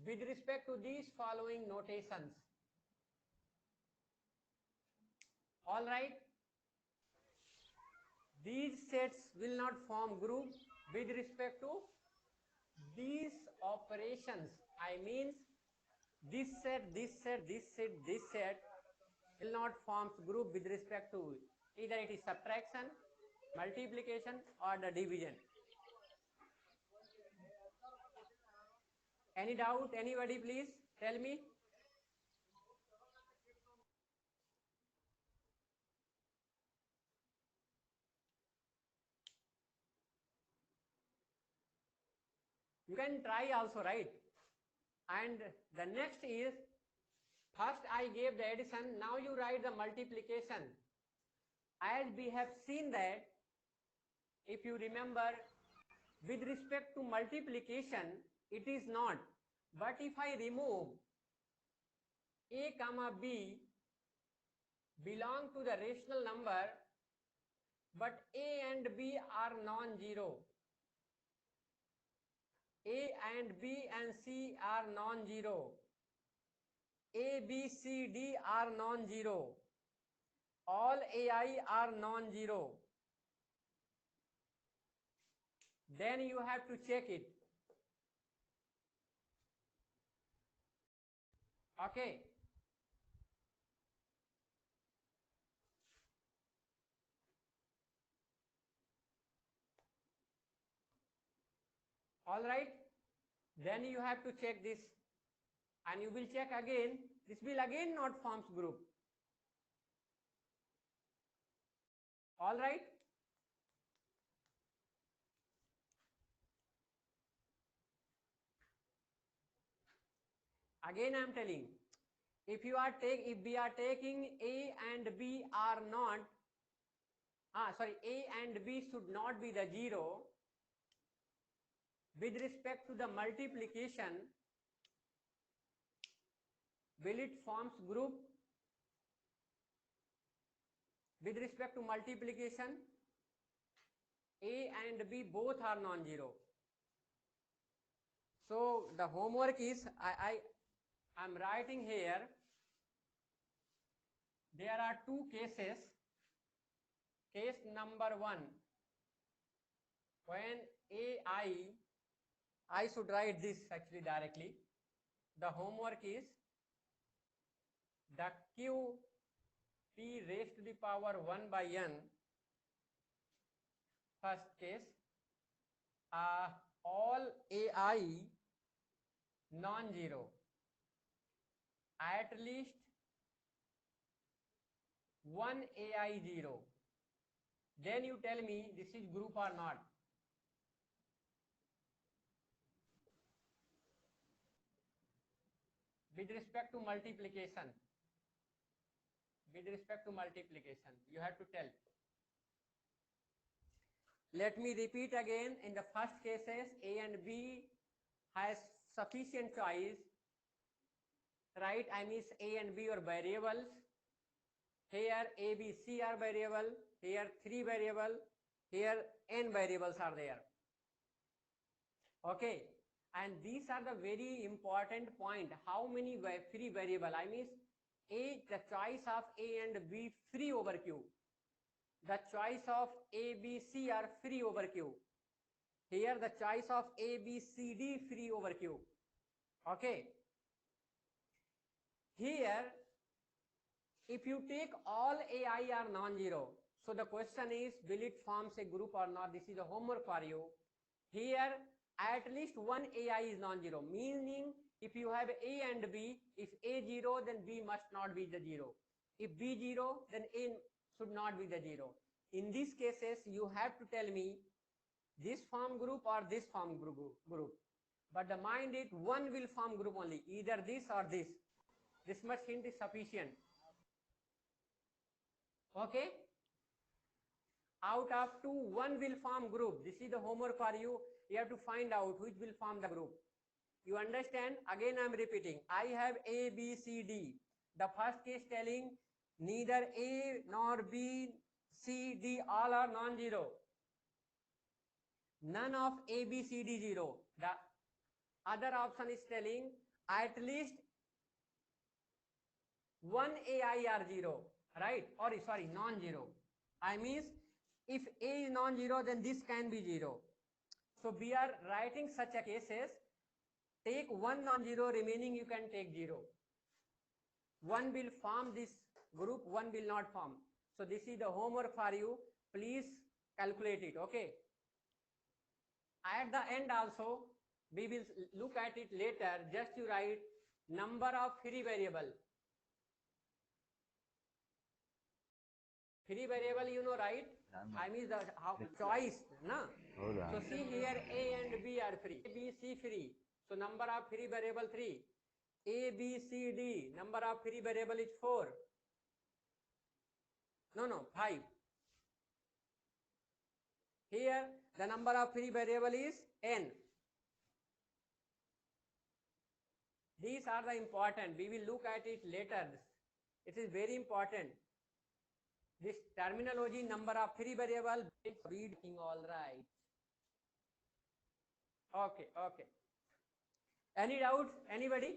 With respect to these following notations. All right. These sets will not form group with respect to these operations. I mean this set, this set, this set, this set will not form group with respect to either it is subtraction, multiplication or the division. Any doubt? Anybody please tell me? You can try also, right? And the next is, first I gave the addition, now you write the multiplication. As we have seen that, if you remember, with respect to multiplication, it is not. But if I remove a comma b belong to the rational number, but a and b are non-zero. A and B and C are non-zero. A, B, C, D are non-zero. All AI are non-zero. Then you have to check it. Okay. All right. Then you have to check this. And you will check again. This will again not forms group. All right. Again I am telling, if we are taking A and B are not, A and B should not be the zero. With respect to the multiplication, will it forms group? With respect to multiplication, A and B both are non-zero. So the homework is, I'm writing here, there are two cases. Case number one, when I should write this actually directly. The homework is the Q P raised to the power 1 by n, first case, all AI non-zero, at least one AI zero. Then you tell me this is group or not. With respect to multiplication, you have to tell. Let me repeat again. In the first cases, A and B has sufficient choice, right? I mean A and B are variables. Here A, B, C are variable. Here 3 variable. Here n variables are there. Okay, and these are the very important point. How many free variable? I mean A, the choice of A and B free over Q. The choice of A, B, C are free over Q. Here the choice of A, B, C, D free over Q. Okay. Here, if you take all AI are non-zero, so the question is, will it forms a group or not? This is a homework for you. Here, at least one AI is non-zero, meaning if you have A and B, if A 0, then B must not be the 0. If B 0, then A should not be the 0. In these cases, you have to tell me this form group or this form group. But the mind it, one will form group only, either this or this. This much hint is sufficient. Okay? Out of 2, one will form group. This is the homework for you. You have to find out which will form the group. You understand? Again I am repeating. I have A, B, C, D. The first case telling neither A nor B, C, D all are non-zero. None of A, B, C, D 0. The other option is telling at least one AI are 0, right? Or sorry, non-zero. I means if A is non-zero, then this can be 0. So we are writing such a cases. Take one non-zero, remaining you can take 0. One will form this group, one will not form. So this is the homework for you. Please calculate it, okay? At the end also, we will look at it later. Just you write number of free variable. Free variable, you know, right? I mean the choice, na? So see here A and B are free. A, B, C free. So number of free variable 3. A, B, C, D. Number of free variable is 4. No, 5. Here the number of free variable is n. These are the important. We will look at it later. It is very important. This terminology, number of free variable, reading all right. Okay. Any doubts? Anybody?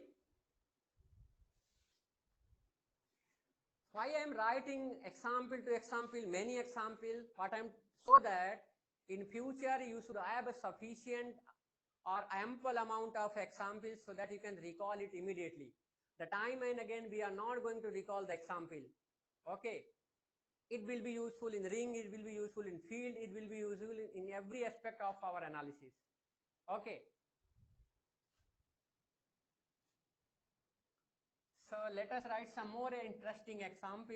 Why I am writing example to example, many examples, but I'm so that in future you should have a sufficient or ample amount of examples so that you can recall it immediately. The time and again we are not going to recall the example. Okay. It will be useful in ring, it will be useful in field, it will be useful in every aspect of our analysis. Okay. So let us write some more interesting example.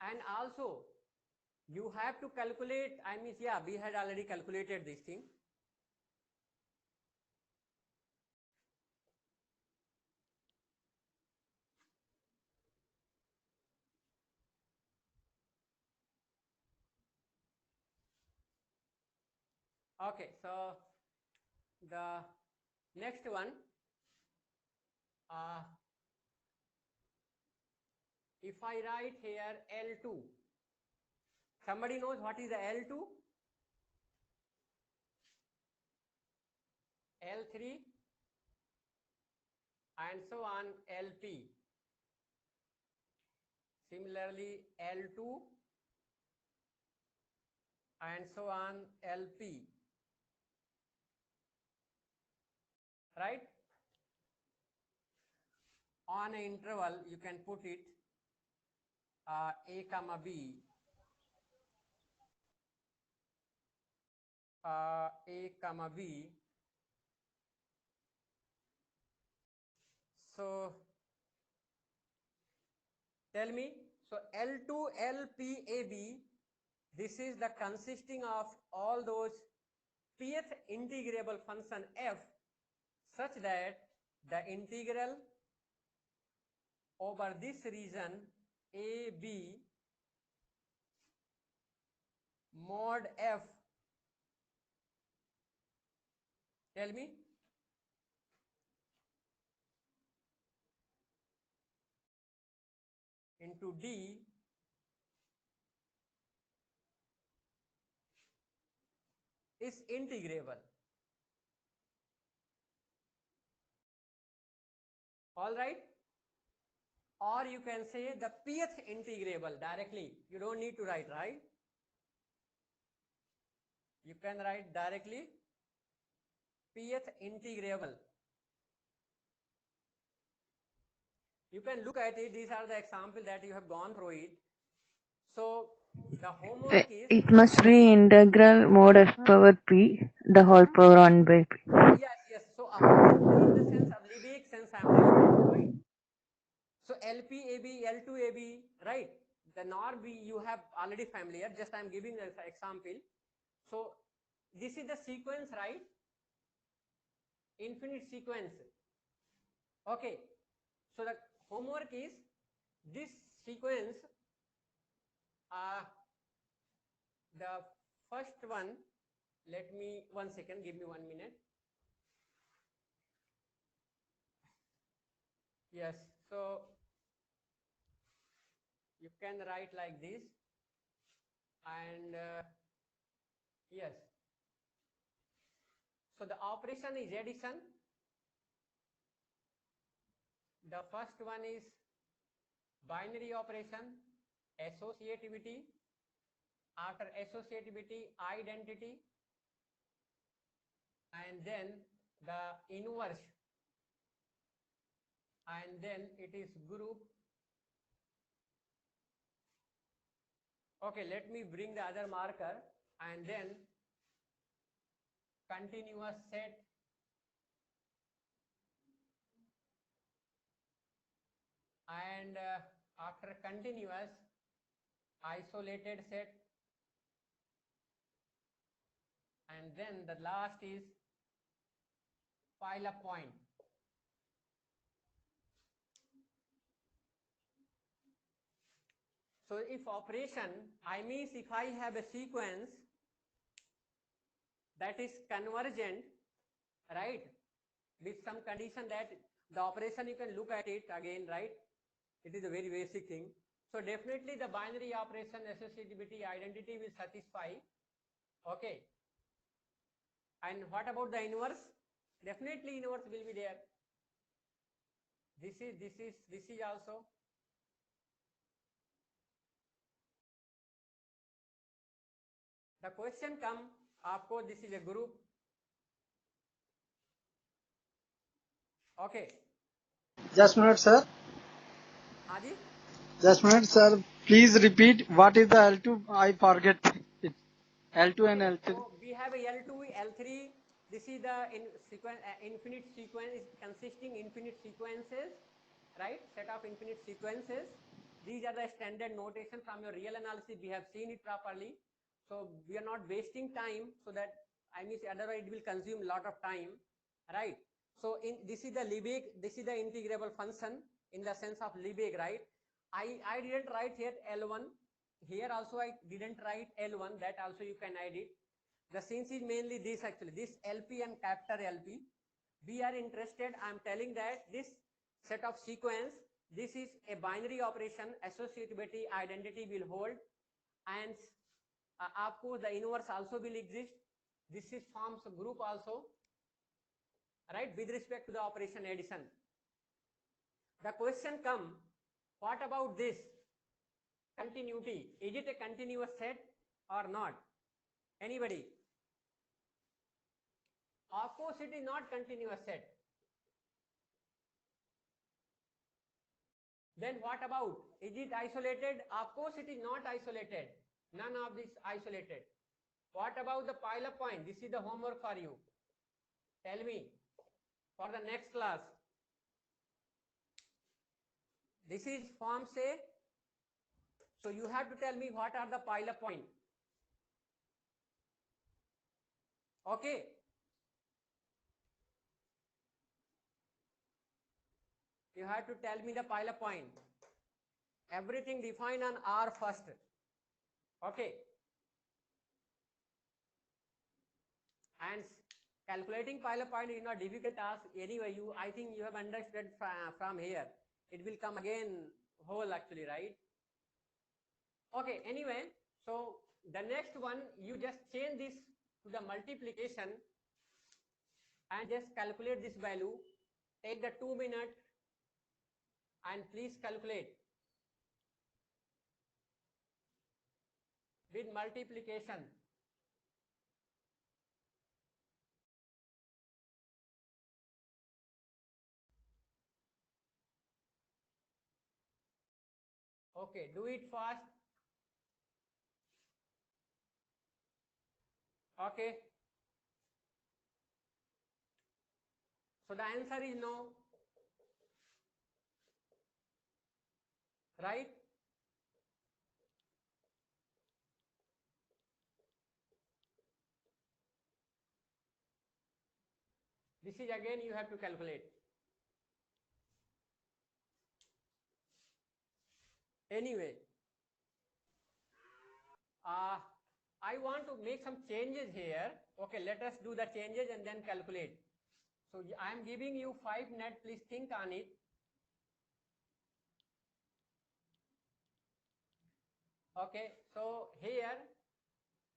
And also you have to calculate, I mean, yeah, we had already calculated this thing. Okay, so the next one, if I write here L2, somebody knows what is the L2? L3 and so on LP. Similarly L2 and so on LP. Right? On an interval you can put it A comma B, A comma B. So tell me, so L2 LPAB, this is the consisting of all those pth integrable function f such that the integral over this region AB mod f, tell me, into D is integrable. All right, or you can say the pth integrable directly. You don't need to write, right? You can write directly pth integrable. You can look at it. These are the examples that you have gone through it. So the homework is, It must be integral mod f power p, the whole power 1 by p. yes. So a homework in the sense of Lebesgue sense I am telling you, right? So LPAB, L2AB, right? The NOR B you have already familiar. Just I am giving an example. So this is the sequence, right? Infinite sequence. Okay. So the homework is this sequence. The first one. Let me 1 second. Give me 1 minute. Yes. So you can write like this, and yes. So the operation is addition. The first one is binary operation, associativity. After associativity, identity, and then the inverse, and then it is group. Okay, let me bring the other marker, and then continuous set, and after continuous, isolated set, and then the last is pile up point. So if operation, I means if I have a sequence that is convergent, right, with some condition that the operation you can look at it again, right? It is a very basic thing. So definitely the binary operation, associativity, identity will satisfy. Okay. And what about the inverse? Definitely inverse will be there. This is also. The question come, आपको this is a group. Okay. Just a minute, sir. हाँ जी. Just a minute, sir. Please repeat what is the L2? I forget it. L2 and Okay, L3. so we have a L2, L3. This is the infinite sequence consisting infinite sequences, right? Set of infinite sequences. These are the standard notation from your real analysis. We have seen it properly. So we are not wasting time, so that I mean otherwise it will consume a lot of time, right? So this is the Lebesgue, this is the integrable function in the sense of Lebesgue, right? I didn't write here L1. Here also I didn't write L1, that also you can add it. The sense is mainly this actually, this LP and capital LP. We are interested, I am telling that this set of sequence, this is a binary operation, associativity, identity will hold, and of course the inverse also will exist. This is forms a group also, right, with respect to the operation addition. The question come, what about this continuity? Is it a continuous set or not? Anybody? Of course it is not continuous set. Then what about, is it isolated? Of course it is not isolated. None of this isolated. What about the pileup point? This is the homework for you. Tell me for the next class. This is form say. So you have to tell me what are the pileup point. Okay. You have to tell me the pileup point. Everything define on R first. Okay. And calculating pileup point is not difficult task. Anyway, I think you have understood from here. It will come again whole actually, right? Okay, anyway, so the next one, you just change this to the multiplication and just calculate this value. Take the 2 minutes and please calculate with multiplication. Okay, do it fast. Okay. So the answer is no. Right? This is again you have to calculate. Anyway, I want to make some changes here. Okay, let us do the changes and then calculate. So I am giving you 5 minutes. Please think on it. Okay, so here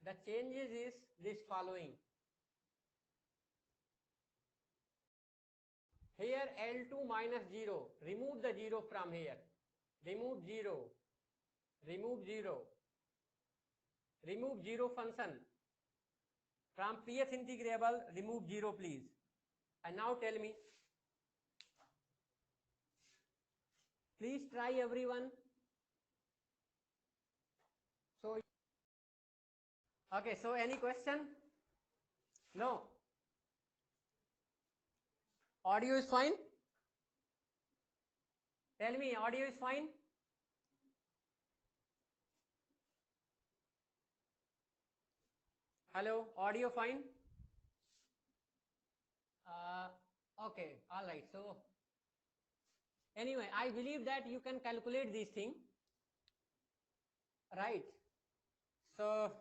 the changes is this following. Here L2 minus 0. Remove the 0 from here. Remove 0. Remove 0. Remove 0 function. From pth integrable, remove 0 please. And now tell me. Please try everyone. So, okay, so any question? No. Audio is fine? Tell me, audio is fine? Hello, audio fine? Okay, all right. So, anyway, I believe that you can calculate this thing, right? So,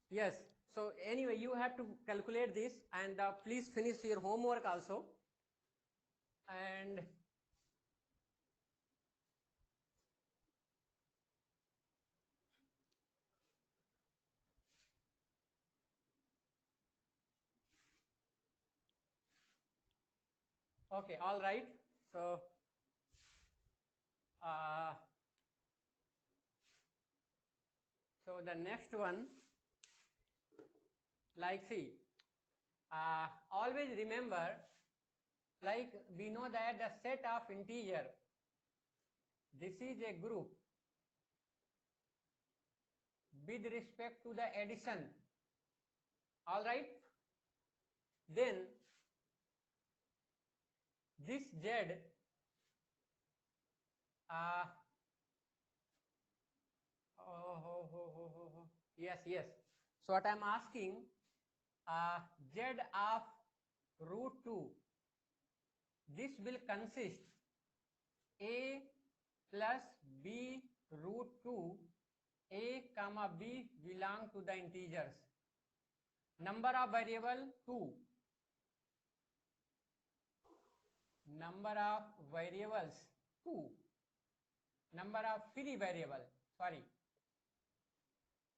yes. So, anyway, you have to calculate this and please finish your homework also. And okay, all right. So, so the next one, like see, always remember, like we know that the set of integer, this is a group with respect to the addition. All right. Then this Z, yes, yes. So what I'm asking, Z of root 2, this will consist A plus B root 2, A comma B belong to the integers. Number of variable 2. Number of variables 2. Number of free variable, sorry.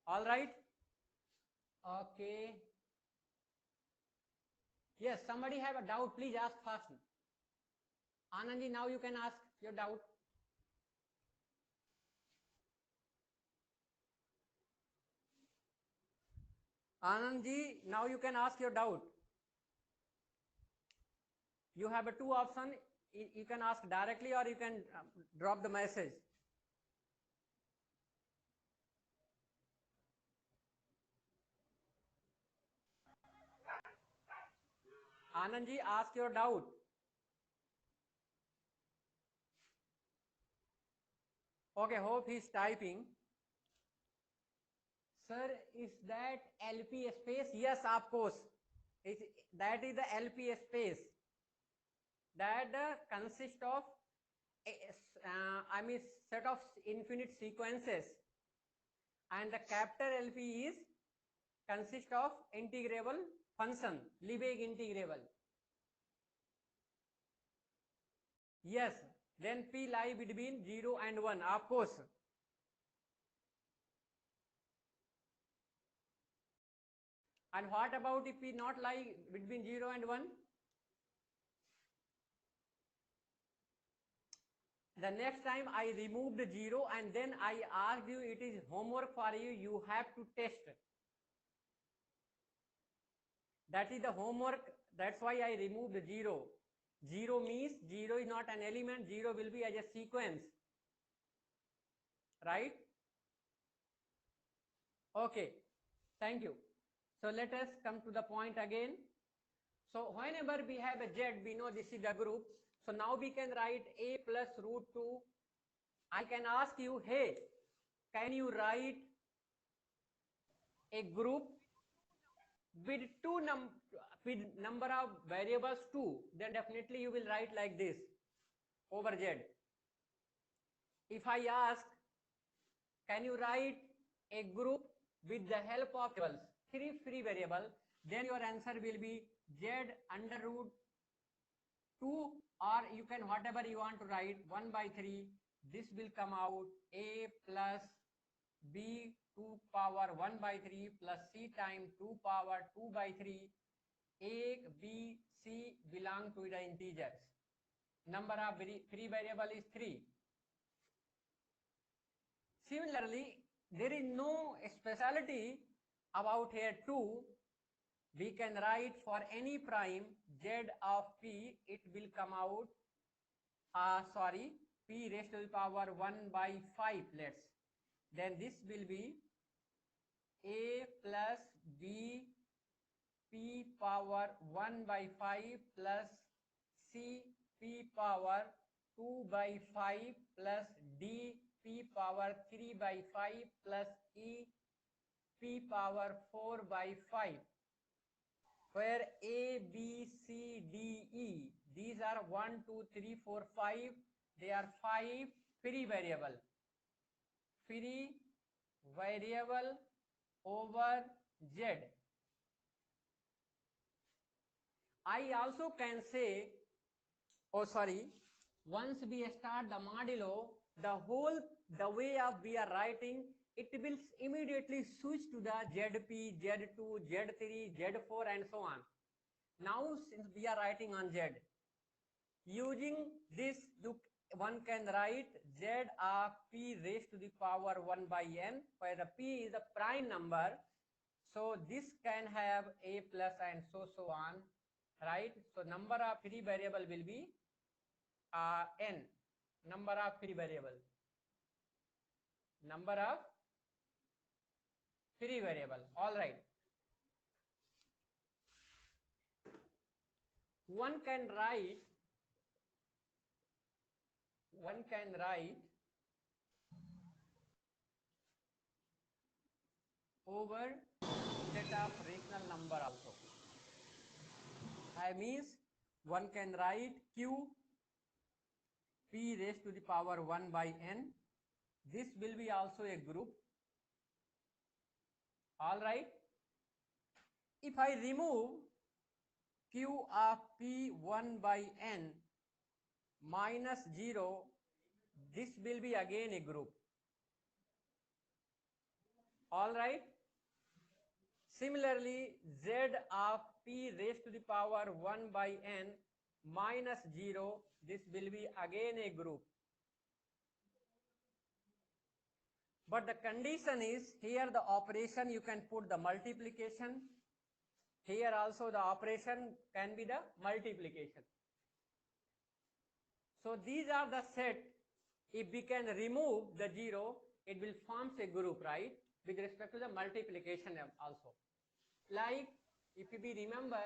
All right. Okay. Yes, somebody have a doubt, please ask first. Anandji, now you can ask your doubt. Anandji, now you can ask your doubt. You have a 2 option. You can ask directly or you can drop the message. Anand ji, ask your doubt. Okay, hope he's typing. Sir, is that LP space? Yes, of course. That is the LP space. That consists of set of infinite sequences, and the capital LP is consist of integrable function, Lebesgue integrable. Yes, then P lie between 0 and 1, of course. And what about if P not lie between 0 and 1? The next time I removed 0 and then I asked you, it is homework for you, you have to test. That is the homework. That's why I removed 0. 0 means 0 is not an element. 0 will be as a sequence. Right? Okay. Thank you. So let us come to the point again. So whenever we have a Z, we know this is the group. So now we can write A plus root 2. I can ask you, hey, can you write a group with with number of variables 2? Then definitely you will write like this over Z. If I ask, can you write a group with the help of variables, 3 free variables, then your answer will be Z under root 2, or you can whatever you want to write 1 by 3. This will come out A plus B 2 power 1 by 3 plus C times 2 power 2 by 3. A, B, C belong to the integers. Number of free variable is 3. Similarly, there is no speciality about here 2. We can write for any prime Z of P, it will come out, P raised to the power 1 by 5, let's. Then this will be A plus B P power 1 by 5 plus C P power 2 by 5 plus D P power 3 by 5 plus E P power 4 by 5. Where A, B, C, D, E, these are 1, 2, 3, 4, 5. They are 5 free variable. Free variable over Z. I also can say, once we start the modulo, the way of we are writing, it will immediately switch to the ZP, Z2, Z3, Z4 and so on. Now since we are writing on Z, using this one can write Z of P raised to the power 1 by N, where the P is a prime number. So this can have A plus and so on, right? So number of free variable will be N, number of free variable. Number of free variable, all right. One can write over set of rational number also. I means one can write Q P raised to the power 1 by N. This will be also a group. All right. If I remove Q of P 1 by N minus 0, this will be again a group. All right. Similarly, Z of P raised to the power 1 by N minus 0, this will be again a group. But the condition is, here the operation you can put the multiplication. Here also the operation can be the multiplication. So these are the set. If we can remove the 0, it will form a group, right? With respect to the multiplication also. Like if we remember,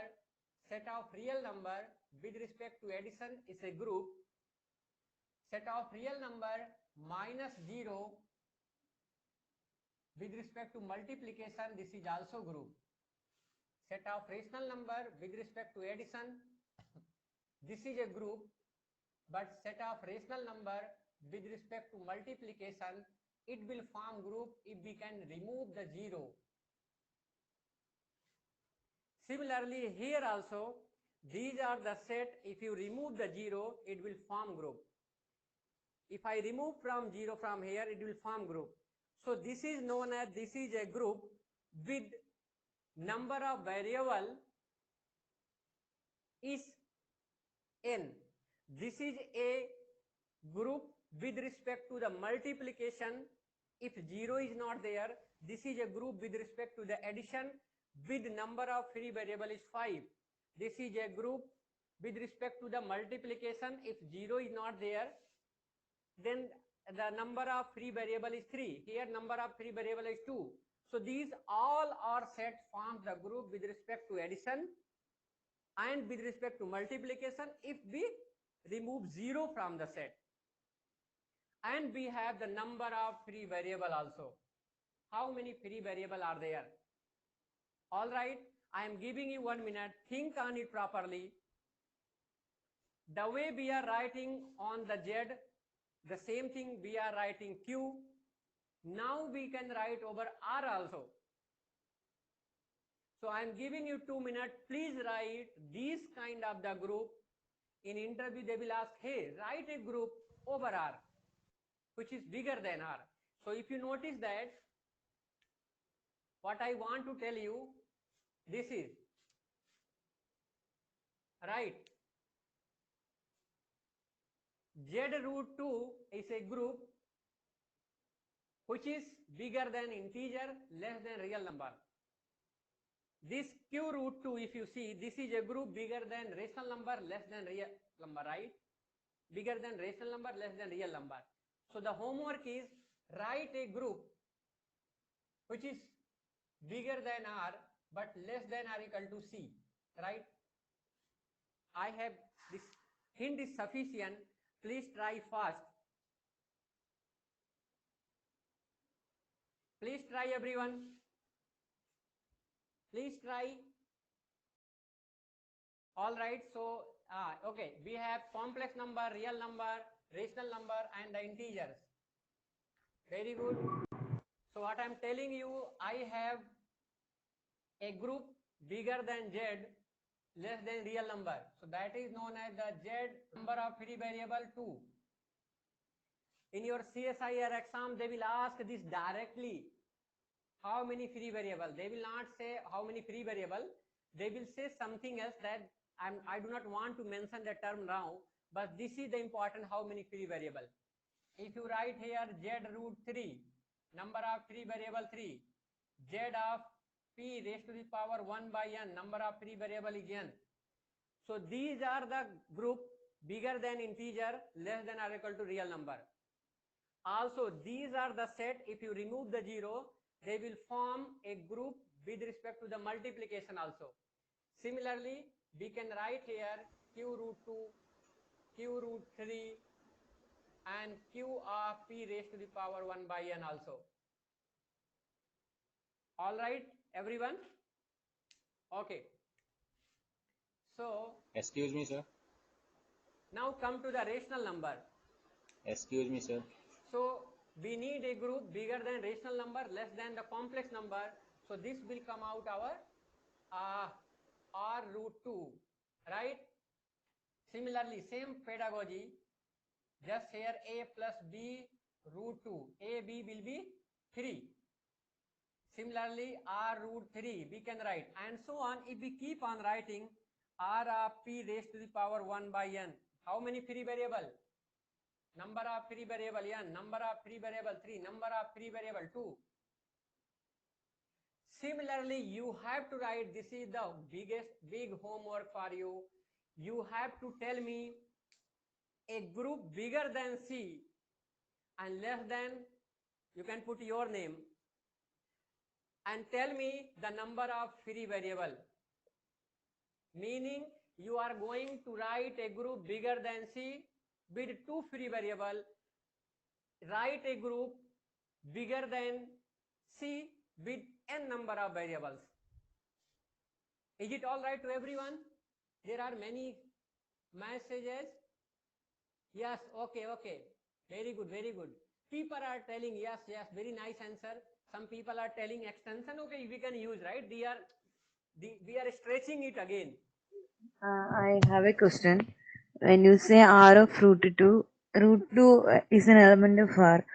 set of real number with respect to addition is a group. Set of real number minus 0 with respect to multiplication, this is also group. Set of rational number with respect to addition, this is a group, but set of rational number with respect to multiplication, it will form group if we can remove the 0. Similarly, here also, these are the set, if you remove the 0, it will form group. If I remove from 0 from here, it will form group. So this is known as, this is a group with number of variable is n. This is a group with respect to the multiplication. If 0 is not there, this is a group with respect to the addition with number of free variable is 5. This is a group with respect to the multiplication. If 0 is not there, then the number of free variable is 3. Here number of free variable is 2. So these all are set forms the group with respect to addition and with respect to multiplication if we remove 0 from the set. And we have the number of free variable also. How many free variable are there? All right, I am giving you 1 minute. Think on it properly. The way we are writing on the Z, the same thing we are writing Q. Now we can write over R also. So I am giving you 2 minutes. Please write these kind of the group. In interview they will ask, hey, write a group over R, which is bigger than R. So if you notice that, what I want to tell you, this is, right, Z root 2 is a group which is bigger than integer, less than real number. This Q root 2, if you see, this is a group bigger than rational number, less than real number, right? Bigger than rational number, less than real number. So the homework is write a group which is bigger than R but less than or equal to C, right? I have this hint is sufficient. Please try fast. Please try, everyone. Please try. All right, so okay, we have complex number, real number, rational number and the integers. Very good. So what I am telling you, I have a group bigger than Z, less than real number. So that is known as the Z number of free variable 2. In your CSIR exam, they will ask this directly. How many free variable? They will not say how many free variable. They will say something else that I do not want to mention the term now, but this is the important how many free variable. If you write here Z root 3, number of free variable 3, Z of P raised to the power 1 by n, number of free variable is n. So these are the group bigger than integer, less than or equal to real number. Also these are the set, if you remove the 0, they will form a group with respect to the multiplication also. Similarly, we can write here Q root 2, Q root 3 and Q of P raised to the power 1 by n also. All right, everyone? Okay. So, excuse me, sir. Now come to the rational number. Excuse me, sir. So we need a group bigger than rational number, less than the complex number. So this will come out our R root 2, right? Similarly, same pedagogy, just here A plus B root 2, A, B will be 3. Similarly, R root 3 we can write, and so on. If we keep on writing R of P raised to the power 1 by n, how many free variable? Number of free variable n, number of free variable 3, number of free variable 2. Similarly, you have to write, this is the big homework for you. You have to tell me a group bigger than C and less than, you can put your name, and tell me the number of free variable. meaning you are going to write a group bigger than C with 2 free variable. Write a group bigger than C with n number of variables. Is it all right to everyone? There are many messages. Yes, okay, okay. Very good, very good. People are telling yes, yes, very nice answer. Some people are telling extension, okay, we can use, right? We are stretching it again. I have a question. When you say R of root 2 is an element of R.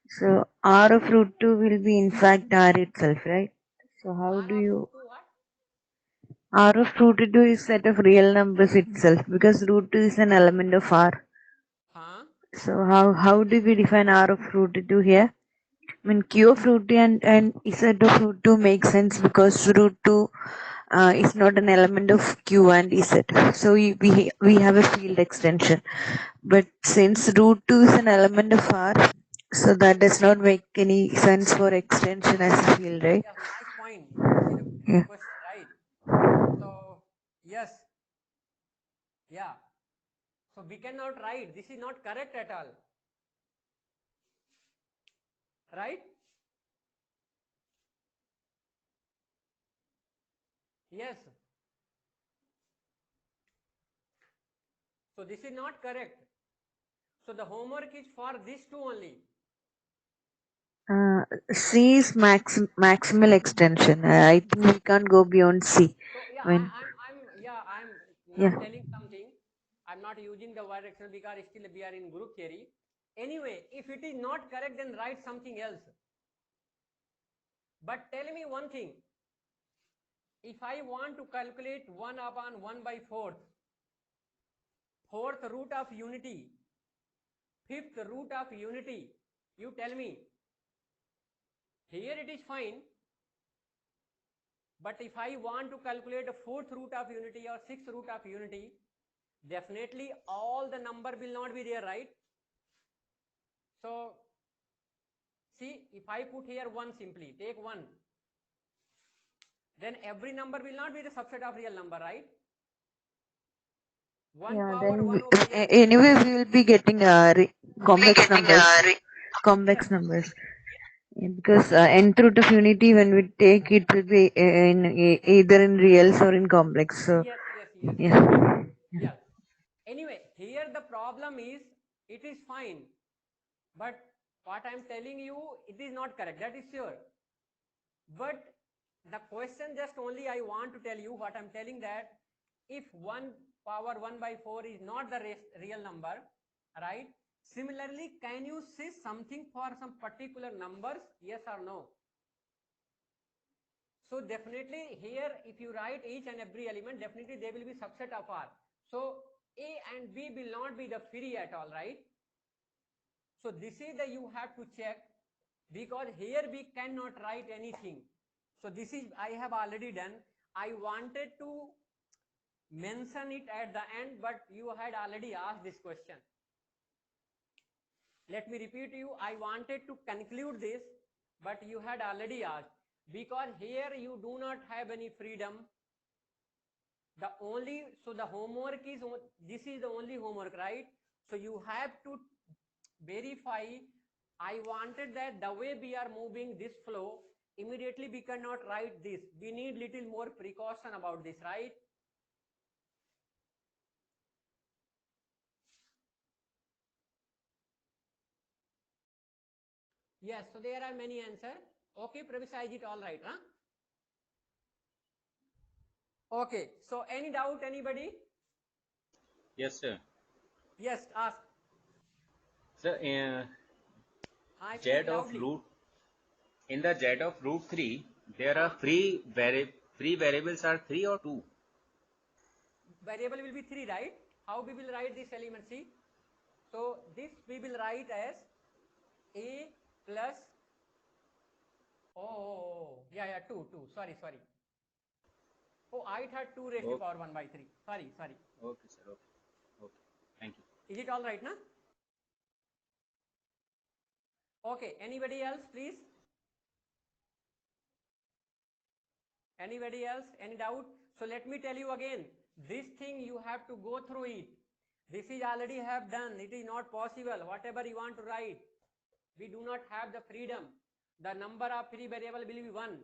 So R of root 2 will be in fact R itself, right? So how R do of you... two what? R of root 2 is set of real numbers itself because root 2 is an element of R. Huh? So how do we define R of root 2 here? I mean, Q of root 2 and Z of root 2 makes sense because root 2 is not an element of Q and Z. So we have a field extension. But since root 2 is an element of R, so that does not make any sense for extension as a field, right? Yes, nice point. You have put Yeah. the question right. So, yes. Yeah. So we cannot write. This is not correct at all. Right? Yes. So this is not correct. So the homework is for this two only. C is maximal extension. I think we can't go beyond C. So yeah, I mean, I'm yeah. not telling something. I'm not using the word extension because still we are in group theory. Anyway, if it is not correct, then write something else. But tell me one thing. If I want to calculate 1 upon 1 by 4th, fourth root of unity, fifth root of unity, you tell me. Here it is fine. But if I want to calculate a fourth root of unity or sixth root of unity, definitely all the number will not be there, right? So, see, if I put here 1 simply, take 1, then every number will not be the subset of real number, right? 1 Yeah, power then 1 over here. anyway we will be getting complex numbers. Complex numbers. Yeah, because nth root of unity when we take it will be either in reals or in complex. So Yes. yeah. Yes. Anyway, here the problem is, it is fine. But what I am telling you, it is not correct. That is sure. But the question just only I want to tell you what I am telling, that if 1 power 1 by 4 is not the real number, right? Similarly, can you say something for some particular numbers? Yes or no? So definitely here, if you write each and every element, definitely they will be subset of R. So A and B will not be the free at all, right? So this is the you have to check, because here we cannot write anything. So this is I have already done. I wanted to mention it at the end, but you had already asked this question. Let me repeat you. I wanted to conclude this, but you had already asked, because here you do not have any freedom. So the homework is, this is the only homework, right? So you have to verify. I wanted that the way we are moving this flow, immediately we cannot write this. We need little more precaution about this, right? Yes, so there are many answers. Okay, Pravisa, is it all right, huh? Okay, so any doubt, anybody? Yes, sir. Yes, ask. Sir, Speak Z of loudly. root in the Z of root 3, there are free variables are 3 or 2. Variable will be 3, right? How we will write this element? See, so this we will write as A plus, yeah, 2, sorry. Oh, I thought 2 raised to Okay, power 1 by 3. Sorry. okay, sir. Okay. Thank you. Is it all right, na? Okay, anybody else, please? Anybody else? Any doubt? So let me tell you again. This thing you have to go through it. This is already have done. It is not possible. Whatever you want to write, we do not have the freedom. The number of free variable will be 1.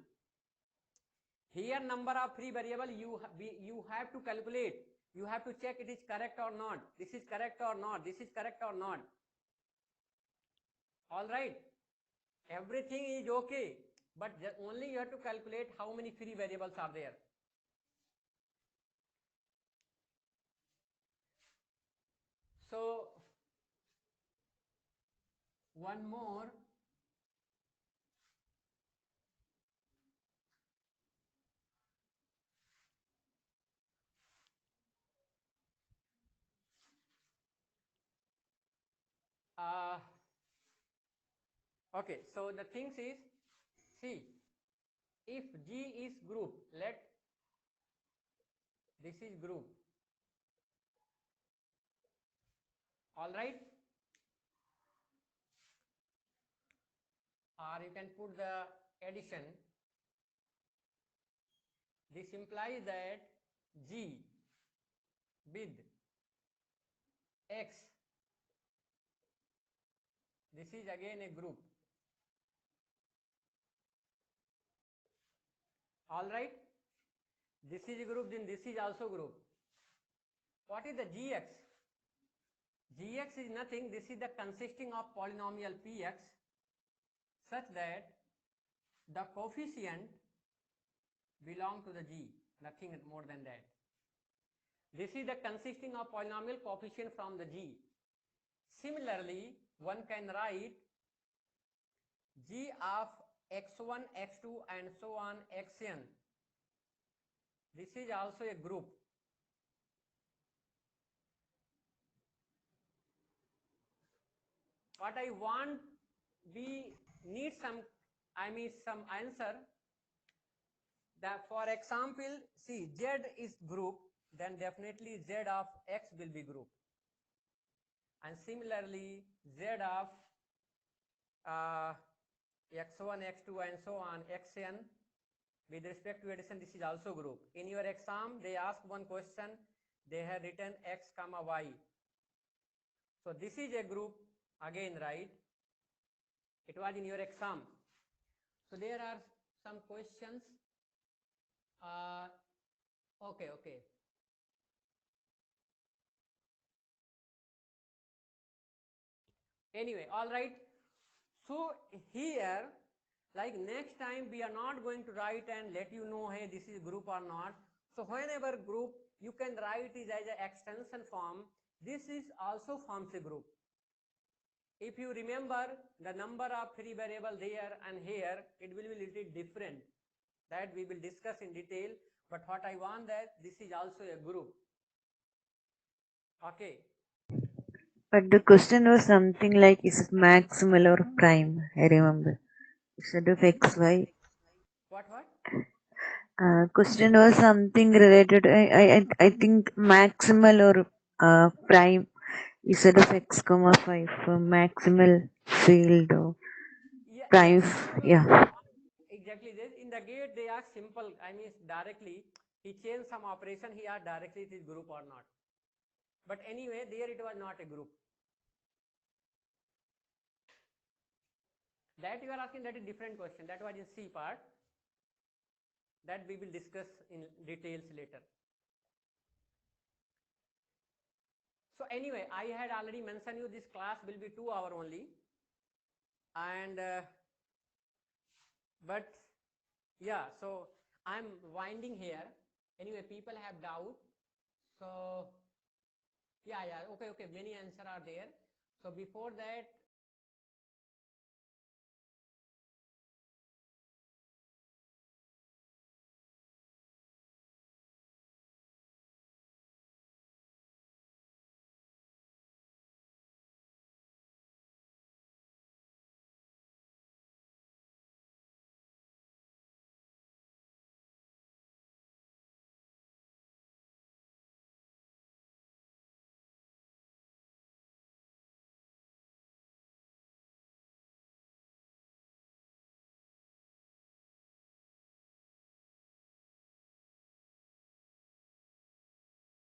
Here number of free variable you have to calculate. You have to check it is correct or not. This is correct or not. This is correct or not. All right. Everything is okay, but only you have to calculate how many free variables are there. So one more. Okay, so the things is, see, if G is group, let this is group. All right. Or you can put the addition. This implies that G with X, this is again a group. All right. This is a group, then this is also group. What is the Gx? Gx is nothing. This is the consisting of polynomial Px such that the coefficient belong to the G, nothing more than that. This is the consisting of polynomial coefficient from the G. Similarly, one can write G of x1, x2 and so on xn. This is also a group. What I want, we need some answer. That for example, see, Z is group, then definitely Z of X will be group. And similarly, Z of x1, x2 and so on, xn, with respect to addition, this is also group. In your exam, they ask one question, they have written x comma y. So this is a group, again, right? It was in your exam. So there are some questions. Okay. Anyway, all right. So here, like next time, we are not going to write and let you know, hey, this is group or not. So whenever group, you can write it as an extension form. This is also forms a group. If you remember the number of free variable there and here, it will be little different. That we will discuss in detail. But what I want that this is also a group. Okay. But the question was something like, is it maximal or prime? I remember. Instead of xy. What? Question was something related. I think maximal or prime instead of x comma 5 for maximal field or Yeah, prime. Yeah. exactly this. In the gate, they are simple. I mean, directly, he changed some operation, he asked directly it is group or not. But anyway, there it was not a group. That you are asking, that is different question. That was in C part. That we will discuss in details later. So anyway, I had already mentioned you this class will be 2 hours only. And but yeah, so I'm winding here. Anyway, people have doubt. So yeah, okay, many answers are there. So before that,